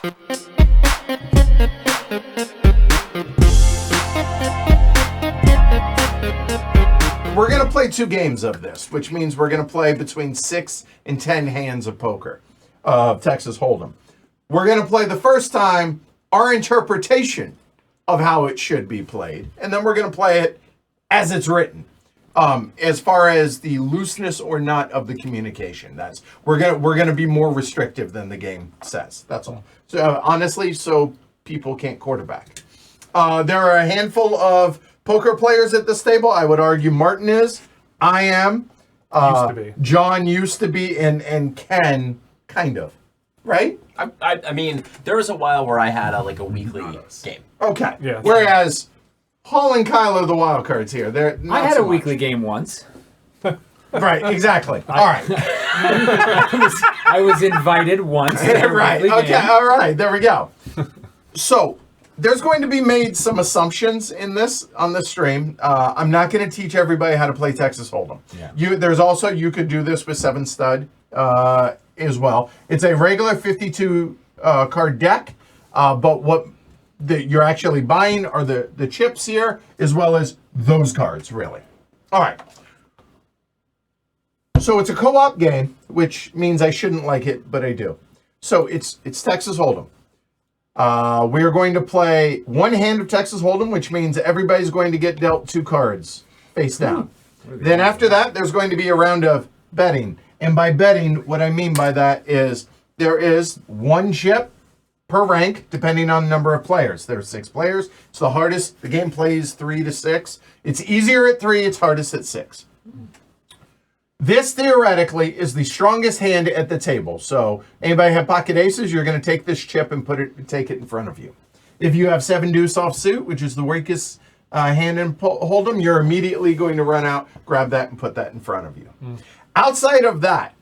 We're going to play 2 games of this, which means we're going to play between 6 and 10 hands of poker, of Texas Hold'em. We're going to play the first time our interpretation of how it should be played, and then we're going to play it as it's written. As far as the looseness or not of the communication, we're gonna be more restrictive than the game says. That's all. So honestly, so people can't quarterback. There are a handful of poker players at this table. I would argue Martin is. I am. Used to be. John used to be, and Ken kind of. Right? I mean, there was a while where I had a weekly game. Okay. Yeah. Whereas Paul and Kyle are the wild cards here. They're not I had so a much. weekly game once. Right, exactly. All right. I was invited once. To a Right. weekly Okay. game. All right. There we go. So there's going to be made some assumptions on this stream. I'm not going to teach everybody how to play Texas Hold'em. Yeah. There's also, you could do this with 7 stud as well. It's a regular 52 card deck, but what you're actually buying are the chips here, as well as those cards, really. All right. So it's a co-op game, which means I shouldn't like it, but I do. So it's Texas Hold'em. We're going to play 1 hand of Texas Hold'em, which means everybody's going to get dealt 2 cards face down. Then after that, there's going to be a round of betting. And by betting, what I mean by that is there is 1 chip per rank, depending on the number of players. There are 6 players. It's the hardest. The game plays 3 to 6. It's easier at 3. It's hardest at 6. This, theoretically, is the strongest hand at the table. So anybody have pocket aces, you're going to take this chip and take it in front of you. If you have 7 deuce offsuit, which is the weakest hand in Hold'em, you're immediately going to run out, grab that, and put that in front of you. Outside of that,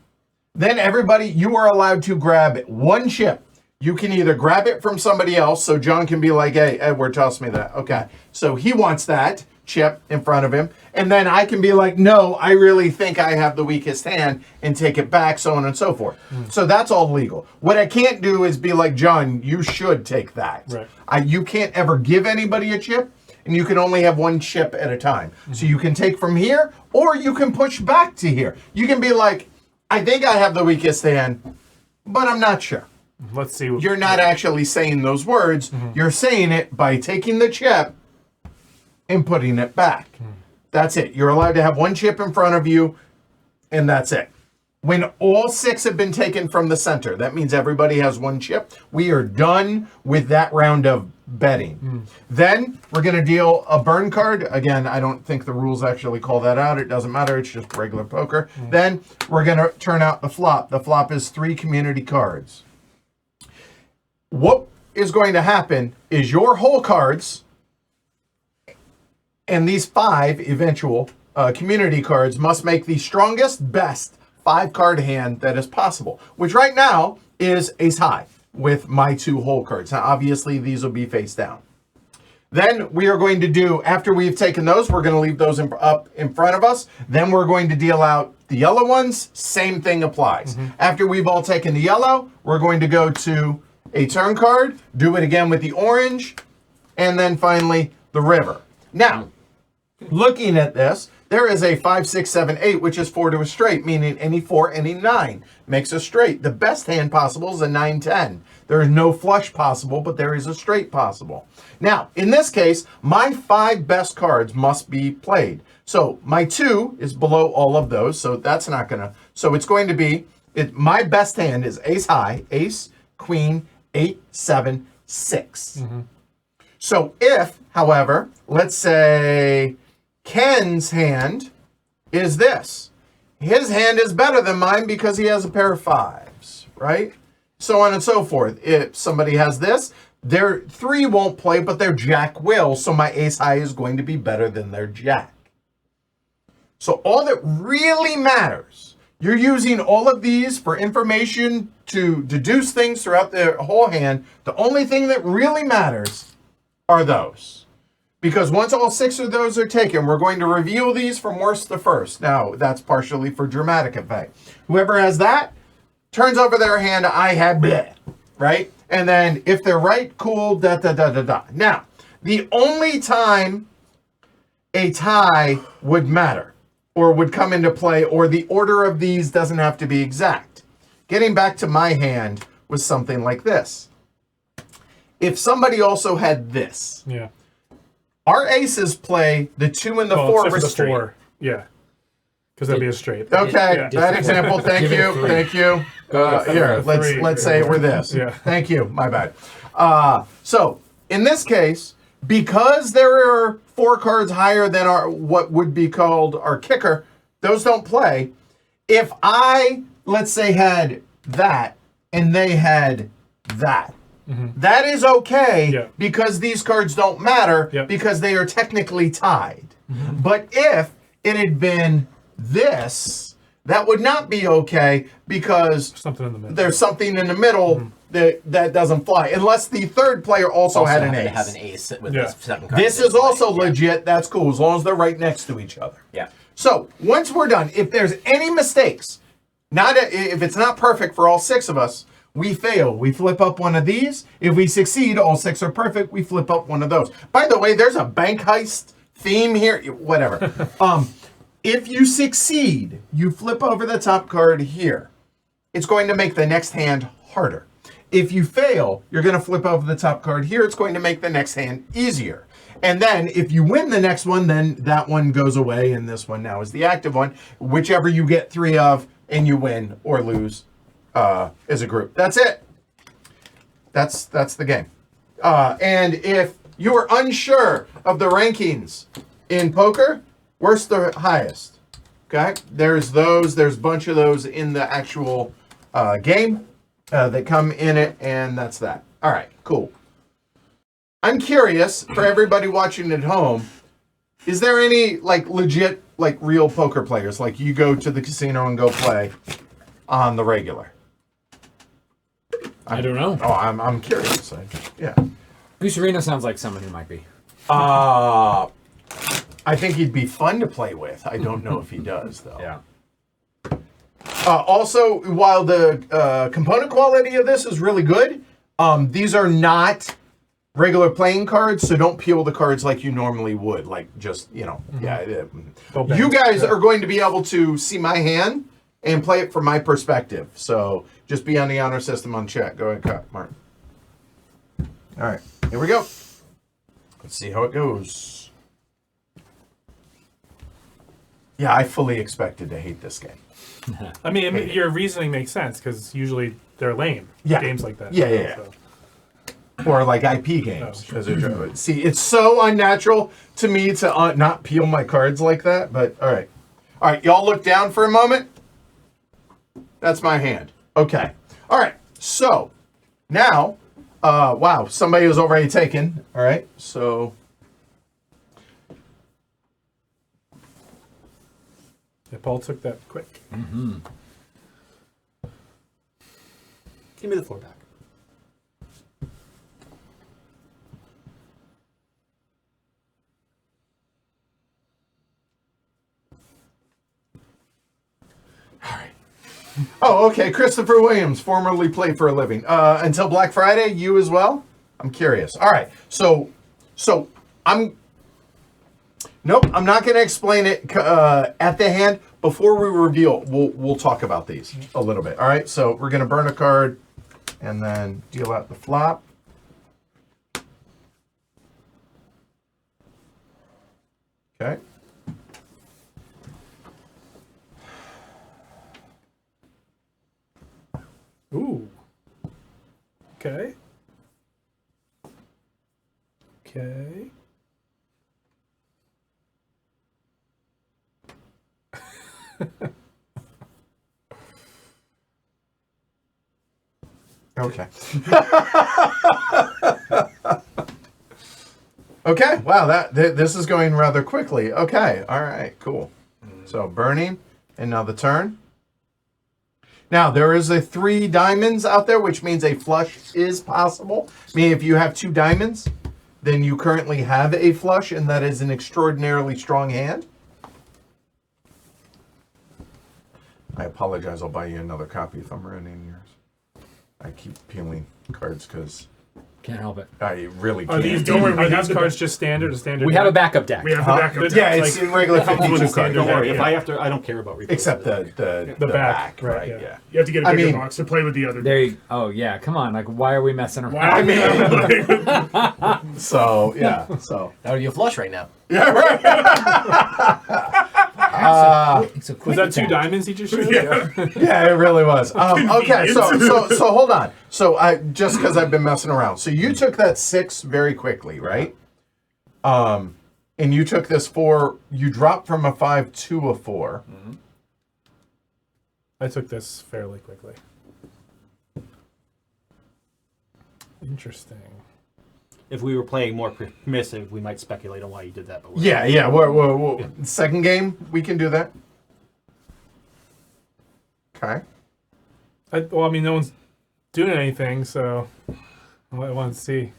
then everybody, you are allowed to grab 1 chip. You can either grab it from somebody else, so John can be like, hey, Edward, toss me that. Okay, so he wants that chip in front of him, and then I can be like, no, I really think I have the weakest hand, and take it back, so on and so forth. So that's all legal. What I can't do is be like, John, you should take that. Right. You can't ever give anybody a chip, and you can only have 1 chip at a time. So you can take from here, or you can push back to here. You can be like, I think I have the weakest hand, but I'm not sure. Let's see. You're not actually saying those words. You're saying it by taking the chip and putting it back. That's it. You're allowed to have 1 chip in front of you, and that's it. When all 6 have been taken from the center, that means everybody has 1 chip. We are done with that round of betting. Then we're going to deal a burn card. Again, I don't think the rules actually call that out. It doesn't matter. It's just regular poker. Then we're going to turn out the flop. The flop is 3 community cards. What is going to happen is your whole cards and these 5 eventual community cards must make the strongest, best 5-card hand that is possible, which right now is ace high with my 2 whole cards. Now, obviously, these will be face down. Then we are going to do, after we've taken those, we're going to leave those up in front of us. Then we're going to deal out the yellow ones. Same thing applies. After we've all taken the yellow, we're going to go to a turn card, do it again with the orange, and then finally the river. Now, looking at this, there is a 5, 6, 7, 8, which is 4 to a straight, meaning any 4, any 9 makes a straight. The best hand possible is a 9, 10. There is no flush possible, but there is a straight possible. Now, in this case, my 5 best cards must be played. So my 2 is below all of those, so that's not going to... So it's going to be... my best hand is ace high, ace, queen, 8, 7, 6. So if, however, let's say Ken's hand is this. His hand is better than mine because he has a pair of 5s, right? So on and so forth. If somebody has this, their 3 won't play, but their jack will, so my ace high is going to be better than their jack. So all that really matters, you're using all of these for information to deduce things throughout the whole hand. The only thing that really matters are those. Because once all 6 of those are taken, we're going to reveal these from worst to first. Now, that's partially for dramatic effect. Whoever has that turns over their hand, I had bleh, right? And then if they're right, cool, da da da da da. Now, the only time a tie would matter or would come into play, or the order of these doesn't have to be exact. Getting back to my hand was something like this. If somebody also had this, Yeah. our aces play the 2 and the 4 except for the restraint. 4. Yeah. Because that'd be a straight. Okay, Yeah. that example. Thank Give it a you, 3. thank you. Here, three. let's say it were this. Yeah. Thank you. My bad. So in this case, because there are 4 cards higher than our what would be called our kicker, those don't play. If I, let's say, had that and they had that, that is okay Yeah. because these cards don't matter Yeah. because they are technically tied. But if it had been this, that would not be okay because Something in the middle. there's something in the middle that doesn't fly unless the third player also had an happened ace. to have an ace with Yeah. this second card. This that is didn't also play. Yeah. legit. That's cool as long as they're right next to each other. Yeah. So once we're done, if there's any mistakes, if it's not perfect for all 6 of us, we fail. We flip up one of these. If we succeed, all 6 are perfect. We flip up one of those. By the way, there's a bank heist theme here. Whatever. If you succeed, you flip over the top card here. It's going to make the next hand harder. If you fail, you're going to flip over the top card here. It's going to make the next hand easier. And then if you win the next one, then that one goes away, and this one now is the active one. Whichever you get 3 of, and you win or lose as a group. That's it. That's the game. And if you are unsure of the rankings in poker, worst to highest. Okay? There's a bunch of those in the actual game that come in it, and that's that. All right, cool. I'm curious, for everybody watching at home, is there any, like, legit, like, real poker players? Like, you go to the casino and go play on the regular? I don't know. Oh, I'm curious. Yeah. Goose Arena sounds like someone who might be. I think he'd be fun to play with. I don't know if he does, though. Yeah. Also, while the component quality of this is really good, these are not regular playing cards, so don't peel the cards like you normally would. Like, just, yeah. You guys are going to be able to see my hand and play it from my perspective. So just be on the honor system on chat. Go ahead, Martin. All right, here we go. Let's see how it goes. Yeah, I fully expected to hate this game. I mean, your reasoning makes sense because usually they're lame. Yeah. Games like that. Yeah. So. Or like IP games. Oh. 'Cause they're- See, it's so unnatural to me to not peel my cards like that, but all right. All right, y'all look down for a moment. That's my hand. Okay. All right, so now, wow, somebody was already taken. All right, so. Yeah, Paul took that quick. Give me the floor back. Oh, okay. Christopher Williams, formerly played for a living. Until Black Friday, you as well? I'm curious. All right. So I'm not going to explain it at the hand. Before we reveal, we'll talk about these a little bit. All right. So we're going to burn a card and then deal out the flop. Okay. Ooh. Okay. Okay. Okay. Okay. Wow. This is going rather quickly. Okay. All right. Cool. So burning, and now the turn. Now there is a 3 diamonds out there, which means a flush is possible. Meaning, if you have 2 diamonds, then you currently have a flush, and that is an extraordinarily strong hand. I apologize. I'll buy you another copy if I'm ruining yours. I keep peeling cards because Can't help it. I really Are can't. these, Don't worry, we are have these the cards deck. just standard? A standard? We have a backup deck. We have the backup deck. Yeah, it's like, in regular comes with 52 a cards. standard Don't worry, deck, if yeah. I have to, I don't care about replays. Except the back, right, yeah. yeah. You have to get a I bigger mean- box to play with the other There deck. you, oh yeah, come on. Like, why are we messing around? Why are we not- So yeah, so That would be a flush right now. yeah, right. It's a Was quick that 2 attack. diamonds he just showed? Yeah, it really was. Okay, so hold on. So I just because I've been messing around. So you took that 6 very quickly, right? And you took this 4. You dropped from a 5 to a 4. I took this fairly quickly. Interesting. If we were playing more permissive, we might speculate on why you did that. But Yeah. We're second game we can do that. Okay. Well, I mean, no one's doing anything, so I want to see.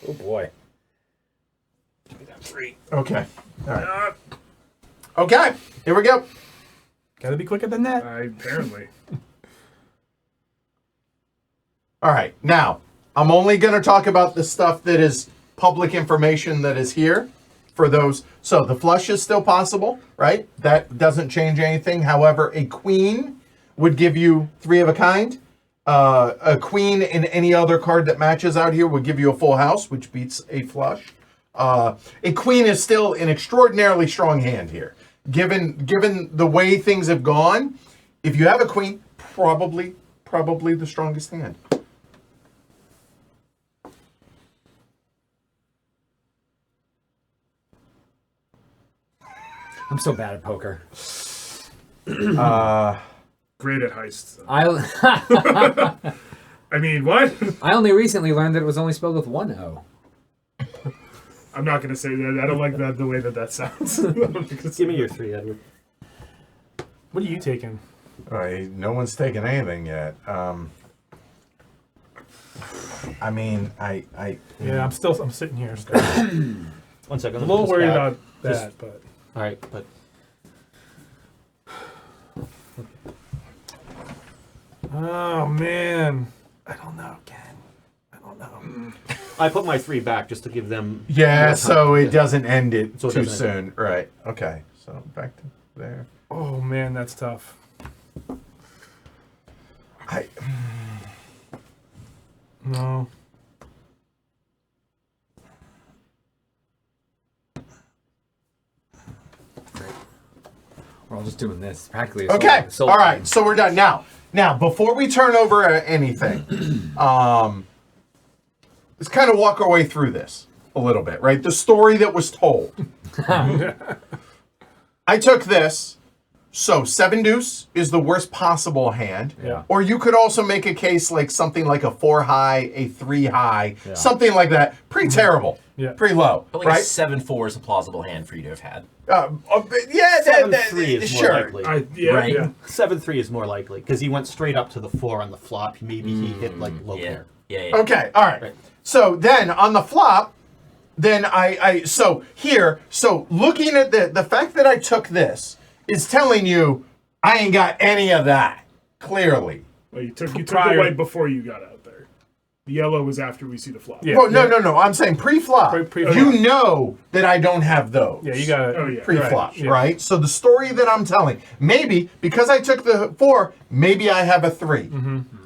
Oh boy. Okay. All right. Okay. Here we go. Gotta be quicker than that. Apparently. All right. Now, I'm only going to talk about the stuff that is public information that is here for those. So the flush is still possible, right? That doesn't change anything. However, a queen would give you 3 of a kind. A queen in any other card that matches out here would give you a full house, which beats a flush. A queen is still an extraordinarily strong hand here. Given the way things have gone, if you have a queen, probably the strongest hand. I'm so bad at poker. Great at heists. I I mean, what? I only recently learned that it was only spelled with 1 O. I'm not going to say that. I don't like that the way that sounds. give me your 3, Edward. What are you taking? All right, no one's taken anything yet. I mean, I Yeah, I'm sitting here still. 1 second. I'm a little worried Just- about that, just- but All right, but oh man, I don't know, Ken. I don't know. I put my 3 back just to give them. yeah. more So time. it doesn't end it So it too doesn't soon, right? Okay. So back to there. Oh man, that's tough. I No. We're all just doing this. Practically. a okay. soul All right. game. So we're done now. Now, before we turn over anything, let's kind of walk our way through this a little bit, right? The story that was told. I took this. So 7 deuce is the worst possible hand. Yeah. Or you could also make a case like something like a 4 high, a 3 high, Yeah. something like that. Pretty terrible. Yeah. Pretty low, But like right? a 7-4 is a plausible hand for you to have had. Yeah, 7-3 is more sure. likely. Yeah, Right. yeah. 7-3 is more likely because he went straight up to the 4 on the flop. Maybe he hit like low Yeah. pair. Yeah. Okay, all right. Right. So then on the flop, then so looking at the fact that I took this is telling you I ain't got any of that, clearly. Well, you took the Prior- white before you got out there. The yellow was after we see the flop. Yeah. Well, no. I'm saying pre-flop. Pre-flop. You know that I don't have those. Yeah, you got it. Oh, yeah. Pre-flop, Right, yeah. right? So the story that I'm telling, maybe because I took the 4, maybe I have a 3.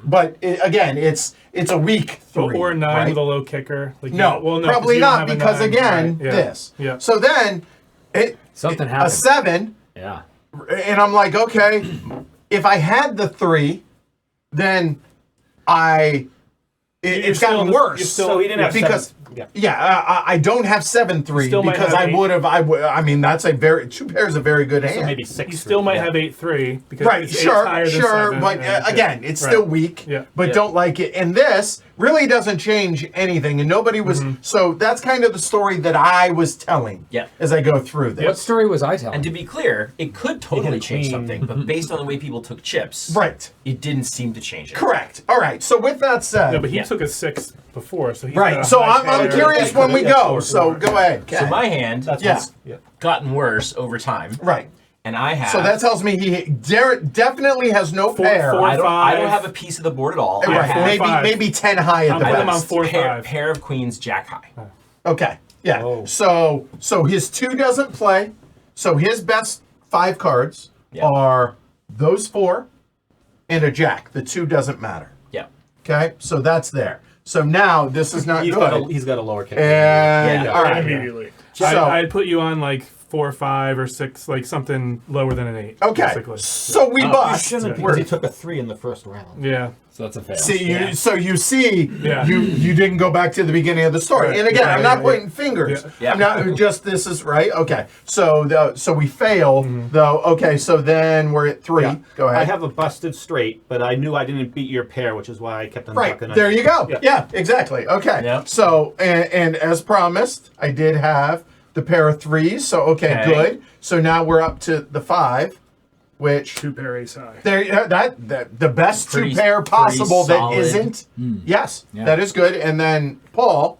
But again, it's a weak 3. Or a 9 right? with a low kicker. Like, No, well, no, 'cause probably you don't not have a because 9, again, right, yeah, this. Yeah. So then, Something a happened. 7, Yeah. and I'm like, okay, if I had the 3, then it's still gotten in the- worse. you're still- So he didn't have because 7. Yeah. I don't have 7-3 still might because have I 8. would have. I mean, that's a 2 pairs of very good hands. So maybe 6. You still might have 8-3 because Right, it's sure, higher than sure, 7, but and- again, it's Right. still weak. Yeah. But Yeah. don't like it. And this really doesn't change anything. And nobody was. So that's kind of the story that I was telling. Yeah. As I go through this. What story was I telling? And to be clear, it could totally a change queen. something, but based on the way people took chips, Right. it didn't seem to change it. Correct. All right. So with that said, No, but he Yeah. took a 6 before, so he's got right. a So high I'm pair. curious when we Yeah, go. sure. So go ahead. So Ken. my hand That's Yeah. what's- yeah. gotten worse over time. Right. And I have. So that tells me he definitely has no Four- pair. four- I don't five. have a piece of the board at all. Right, I have five. maybe 10 high at I'm the putting him on best. 4 or pair, 5. pair of queens, jack high. Okay, yeah. Oh. So his 2 doesn't play. So his best 5 cards Yeah. are those 4 and a jack. The 2 doesn't matter. Yeah. Okay, so that's there. So now this is not He's good. he's got a lower kick. And Yeah. all right, Immediately. so I'd put you on like 4 or 5 or 6, like something lower than an 8. okay, Basically. so we You bust. shouldn't, because he took a 3 in the first round. Yeah. So that's a fail. See, so you see, Yeah. you didn't go back to the beginning of the story. Right. And again, Yeah, I'm not yeah, pointing fingers. Yeah. I'm not just this is right. Okay, so we fail though. Okay, so then we're at 3. Yeah. Go ahead. I have a busted straight, but I knew I didn't beat your pair, which is why I kept on Right talking. there, you go. Yeah. Yeah, exactly. Okay. Yeah. So and as promised, I did have the pair of 3s. So okay, Okay. good. So now we're up to the 5, which 2 pair ace high. there that the best Pretty- 2 pair possible that solid. isn't. Yes, Yeah. that is good. And then Paul.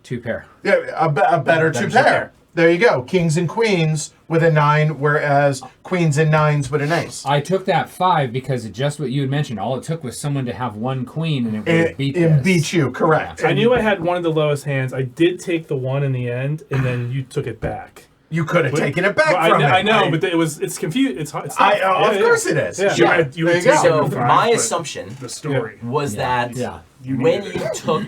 2 pair. Yeah, a better 2 pair. There you go. Kings and queens with a 9, whereas queens and 9s with an ace. I took that 5 because of just what you had mentioned. All it took was someone to have 1 queen and it would It beat it this. beat you, correct. I knew I had one of the lowest hands. I did take the 1 in the end, and then you took it back. You could have taken it back Well, from I him. know, but it's confused. It's hard. Of course it is. Yeah. You Yeah, had there you taken go. So the 5, my but assumption the story. was that Yeah. when needed you it. took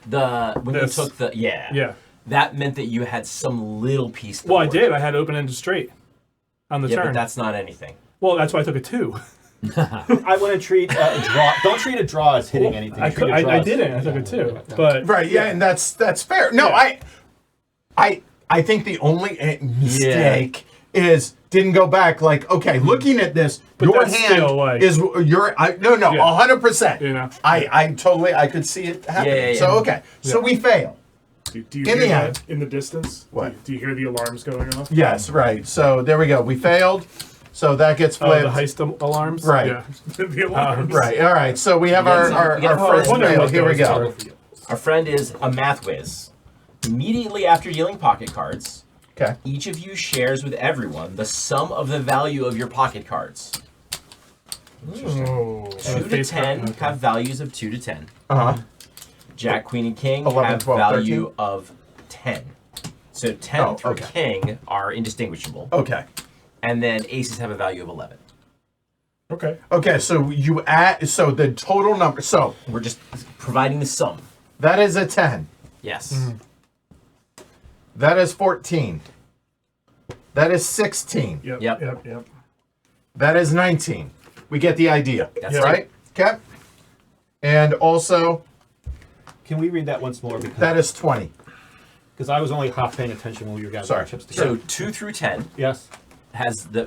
This. yeah, Yeah. that meant that you had some little piece. of the Well, I board. did. I had open-ended straight on the Yeah, turn. but that's not anything. Well, that's why I took a 2. I wouldn't treat a draw. Don't treat a draw as hitting anything. I Treat a draw I as- didn't. I took a 2. But Right, yeah, and that's fair. No, Yeah. I think the only mistake is didn't go back. Like, okay, looking at this, But your that's hand still, like- is your. No, Yeah. 100%. You know. I totally I could see it happening. Yeah, yeah, So yeah. okay, so we fail. Do you In the hear end. that in the distance? What? Do you hear the alarms going off? Yes, right. So there we go. We failed. So that gets oh, flipped. the heist alarms. Right. Yeah. the alarms. Right. All right. So we have You our got some- you got first one. fail. Here we go. Our friend is a math whiz. Immediately after dealing pocket cards, Okay. each of you shares with everyone the sum of the value of your pocket cards. Oh. 2 to face card, 10 okay. have values of 2 to 10. Uh huh. Jack, Queen, and King 11, have 12, value 13? of 10. So 10 Oh, through okay. King are indistinguishable. Okay. And then aces have a value of 11. Okay. Okay. So you add. So the total number. So We're just providing the sum. that is a 10. Yes. That is 14. That is 16. Yep. Yep. Yep. Yep. That is 19. We get the idea. That's right? Okay. And also, Can we read that once more? that is 20. Because I was only half paying attention when we were gathering Sorry. chips together. So 2 through 10 Yes. has the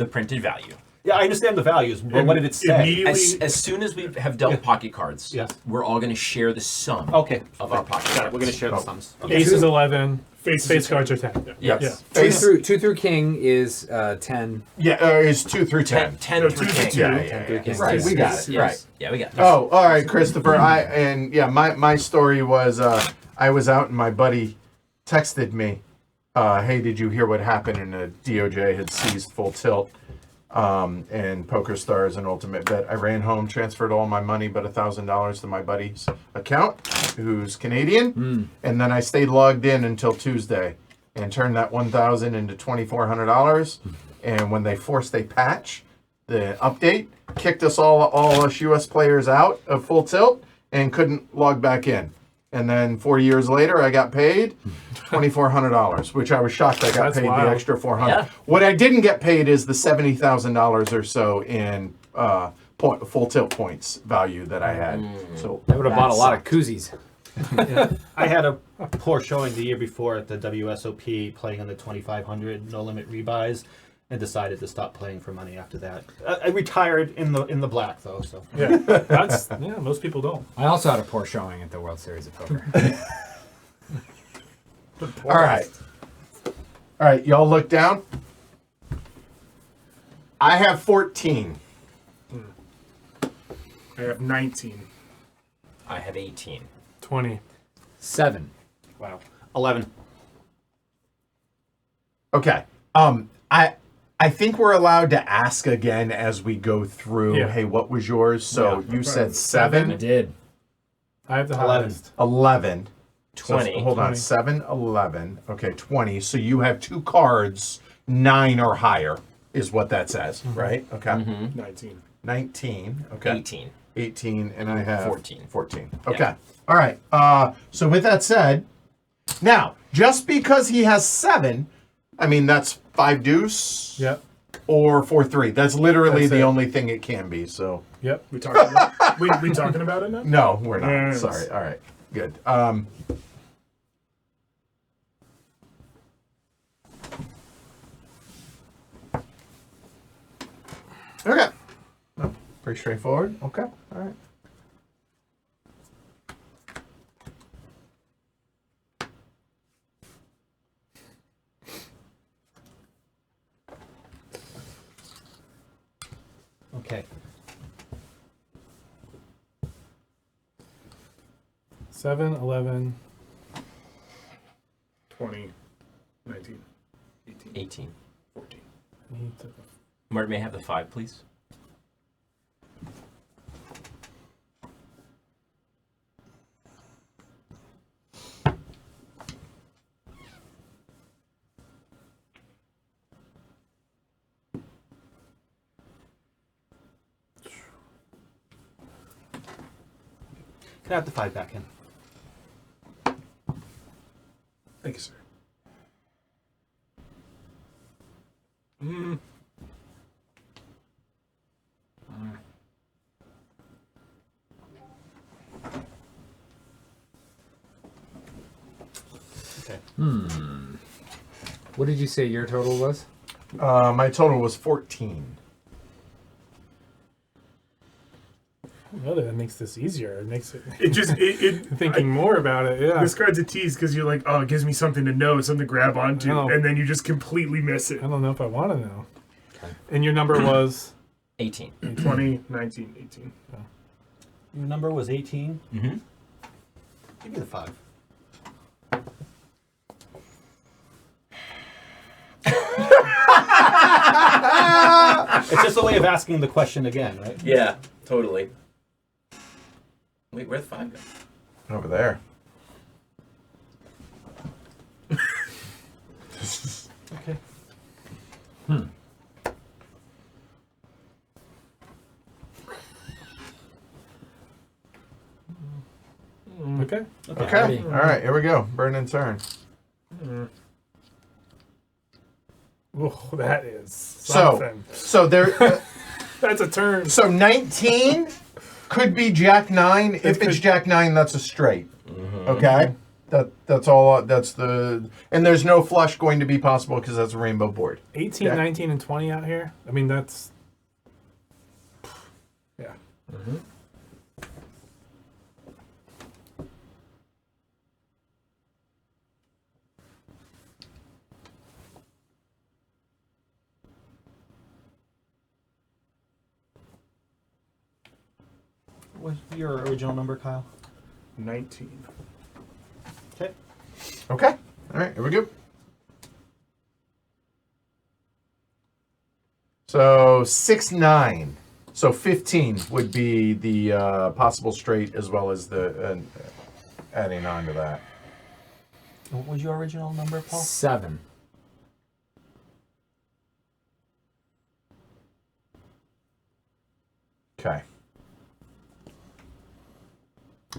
printed value. Yeah, I understand the values, but what did it say? Immediately. As soon as we have dealt pocket cards, Yes. we're all going to share the sum Okay. of our pocket Got cards. it. We're going to share the Oh. sums. Ace is 11. Faces Face are cards are 10. Yes. Yeah. Face- 2 through king is 10. Yeah, is 2 through 10. 10 No, through 2 to King. 2. Yeah, through King. Right, we got it. Yes. Right. Yeah, we got it. Oh, all right, Christopher. My story was I was out and my buddy texted me, hey, did you hear what happened? And the DOJ had seized Full Tilt and Poker Stars and Ultimate Bet. I ran home, transferred all my money but $1,000 to my buddy's account, who's Canadian, and then I stayed logged in until Tuesday and turned that $1,000 into $2,400. And when they forced a patch, the update kicked us all us U.S. players out of Full Tilt and couldn't log back in. And then 4 years later, I got paid $2,400, which I was shocked I got That's paid wild. the extra $400. Yeah. What I didn't get paid is the $70,000 or so in Full Tilt points value that I had. So I would have bought a lot of sucked. koozies. I had a poor showing the year before at the WSOP playing on the 2500 no limit rebuys and decided to stop playing for money after that. I retired in the black though, so. Yeah. That's most people don't. I also had a poor showing at the World Series of Poker. All right. All right, y'all look down. I have 14. I have 19. I have 18. 20. 7. Wow. 11. Okay. I think we're allowed to ask again as we go through. Yeah. Hey, what was yours? So Yeah. you said I 7, did. I have the 11. highest. 11. So 20. hold on, 20. 7, 11. Okay, 20. So you have 2 cards, 9 or higher, is what that says, right? Okay. 19. 19. Okay. 18. 18, and I have 14. 14. Okay. All right. So with that said, now just because he has 7, I mean that's 5 deuce. Yep. Or 4-3. That's literally That's the it. only thing it can be. So Yep. We talking about, we talking about it now? no, we're not. Yes. Sorry. All right. Good. Okay. No, pretty straightforward. Okay. All right. Okay. 7, 11. 20, 19, 18, 18. 14. He took Martin, may I have the 5, please? Can I have the 5 back in? Thank you, sir. Okay. What did you say your total was? My total was 14. Well, that makes this easier. It makes it It just, thinking more about it. Yeah. this card's a tease because you're like, oh, it gives me something to know, something to grab onto, I know. and then you just completely miss it. I don't know if I want to know. Okay. And your number was 18. 20, 19, 18. Your number was 18. Mm-hmm. Give me the 5. It's just a way of asking the question again, right? Yeah, totally. Wait, where'd the 5 go? Over there. Okay. okay. Okay. All right. Here we go. Burn and turn. Oh, that is something. So there. That's a turn. So 19 could be Jack 9. If it's Jack 9, that's a straight. Okay. That's all. That's the. And there's no flush going to be possible because that's a rainbow board. 18, Yeah. 19, and 20 out here. I mean, that's. Yeah. What's your original number, Kyle? 19. Okay. Okay. All right. Here we go. So 6, 9. So 15 would be the possible straight as well as the adding on to that. What was your original number, Paul? 7. Okay.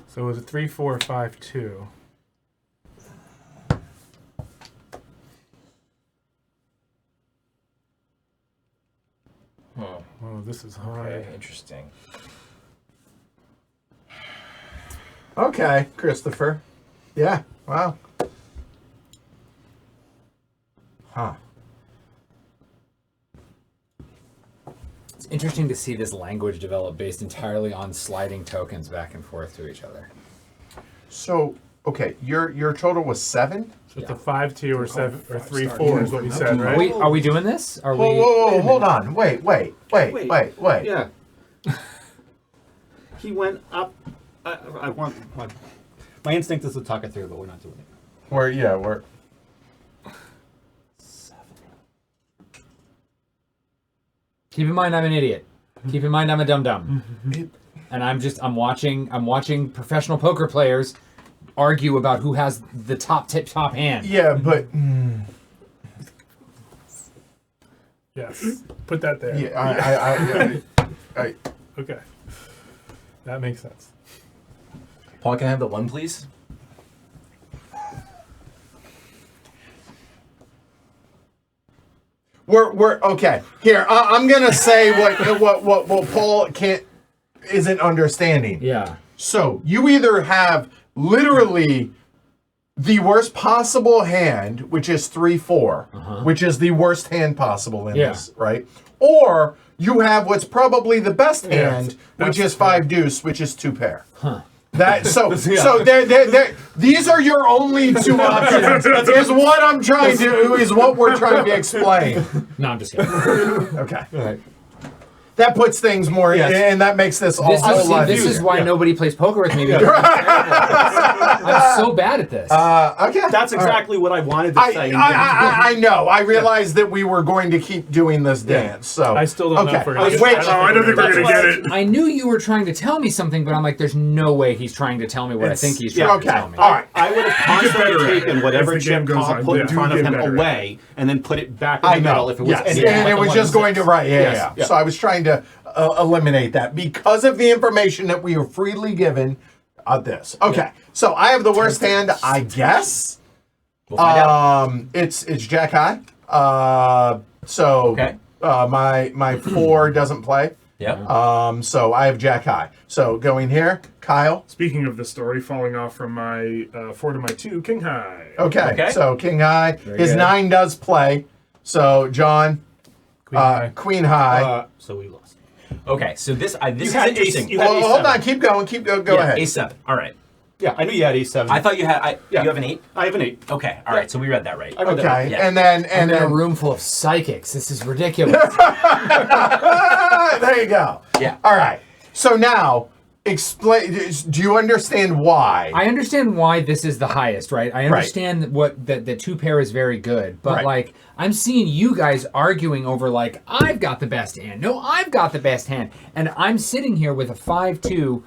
So it was a 3, 4, 5, 2. Oh, this is hard. Okay, interesting. Okay, Christopher. Yeah. Wow. Huh. It's interesting to see this language develop based entirely on sliding tokens back and forth to each other. So okay, your total was 7. So it's a 5, 2, or 7, or 3, star. 4 is what we said, right? Are we doing this? Are Whoa, we? whoa, whoa! Hold on. Wait. Yeah. He went up. I want my instinct is to talk it through, but we're not doing it. We're 7. Keep in mind I'm an idiot. Keep in mind I'm a dum-dum. And I'm watching professional poker players argue about who has the top hand. Yeah, but Yes. Put that there. yeah, I Okay. That makes sense. Paul, can I have the one, please? we're okay. Here, I'm gonna say what Paul isn't understanding. Yeah. So you either have literally the worst possible hand, which is 3-4, which is the worst hand possible in this, right? Or you have what's probably the best hand, which is 5 deuce, which is 2 pair. That so these are your only 2 options. Is what I'm trying to is what we're trying to explain. No, I'm just kidding. Okay. All right. That puts things more, and that makes this all This is why nobody plays poker with me. Because I'm so bad at this. Okay. That's exactly what I wanted to say. I know. I realized that we were going to keep doing this dance. So I still don't know if we're gonna Okay. get it. I don't think we're gonna get it. I knew you were trying to tell me something, but I'm like, there's no way he's trying to tell me what I think he's trying to tell me. All right. I would have constantly better at it taken whatever as the game chip goes Paul on. put in Yeah. front Do of get him better at away, and then put it back in I the middle know. if it was Yes. anything And but it the was one just and going to six. right. Yes. Yeah. So I was trying to eliminate that because of the information that we are freely given on this. Okay. So I have the worst hand, I guess. We'll find out. It's Jack High. So Okay. My 4 doesn't play. Yep. So I have Jack High. So going here, Kyle. Speaking of the story, falling off from my 4 to my 2, King High. Okay. So King High. His good. 9 does play. So John, Queen high. Queen High. So we lost. Okay, so this is had interesting. you had Well, ace hold seven. on. Keep going. Go Yeah, ahead. A7. All right. Yeah, I knew you had A7. I thought you had. Yeah. You have an 8. I have an 8. Okay. All right. So we read that right. I read that. Okay. Yeah. And then I'm in a room full of psychics. This is ridiculous. there you go. Yeah. All right. So now explain. Do you understand why? I understand why this is the highest, right? I understand that 2 pair is very good, but Right. like I'm seeing you guys arguing over like I've got the best hand. No, I've got the best hand, and I'm sitting here with a 5-2,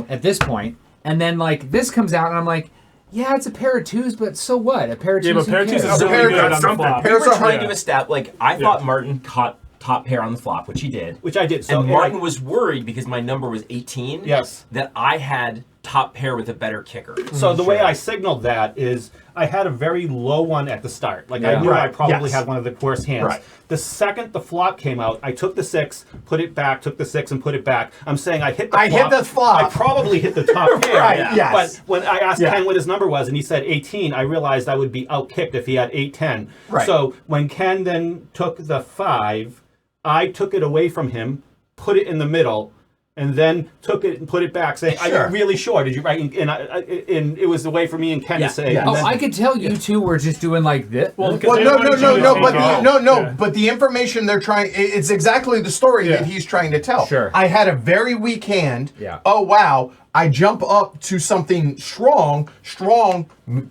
at this point, and then like this comes out, and I'm like, yeah, it's a pair of 2s, but so what? A pair of 2s. Yeah, but who pair of 2s cares? is really pair good got on the something. flop. We Pairs were are trying high. to establish. I thought Martin caught top pair on the flop, which he did. Which I did. So And Martin was worried because my number was 18. Yes. That I had top pair with a better kicker. So the way I signaled that is I had a very low one at the start. Like I Yeah. knew I Right. probably Yes. had one of the worst hands. Right. The second the flop came out, I took the 6, put it back, took the 6 and put it back. I'm saying I hit the I flop. hit the flop. I probably hit the top pair. Right, yes. But when I asked Yeah. Ken what his number was and he said 18, I realized I would be outkicked if he had 8-10. Right. So when Ken then took the 5, I took it away from him, put it in the middle, and then took it and put it back, saying, "Are Sure. you really sure? Did you write?" And it was a way for me and Ken Yeah. to say. Yeah. and Oh, then- I could tell you two were just doing like this. Well, Well, no, But Yeah. but the information they're trying, it's exactly the story that he's trying to tell. Sure. I had a very weak hand. Yeah. Oh, wow. I jump up to something strong,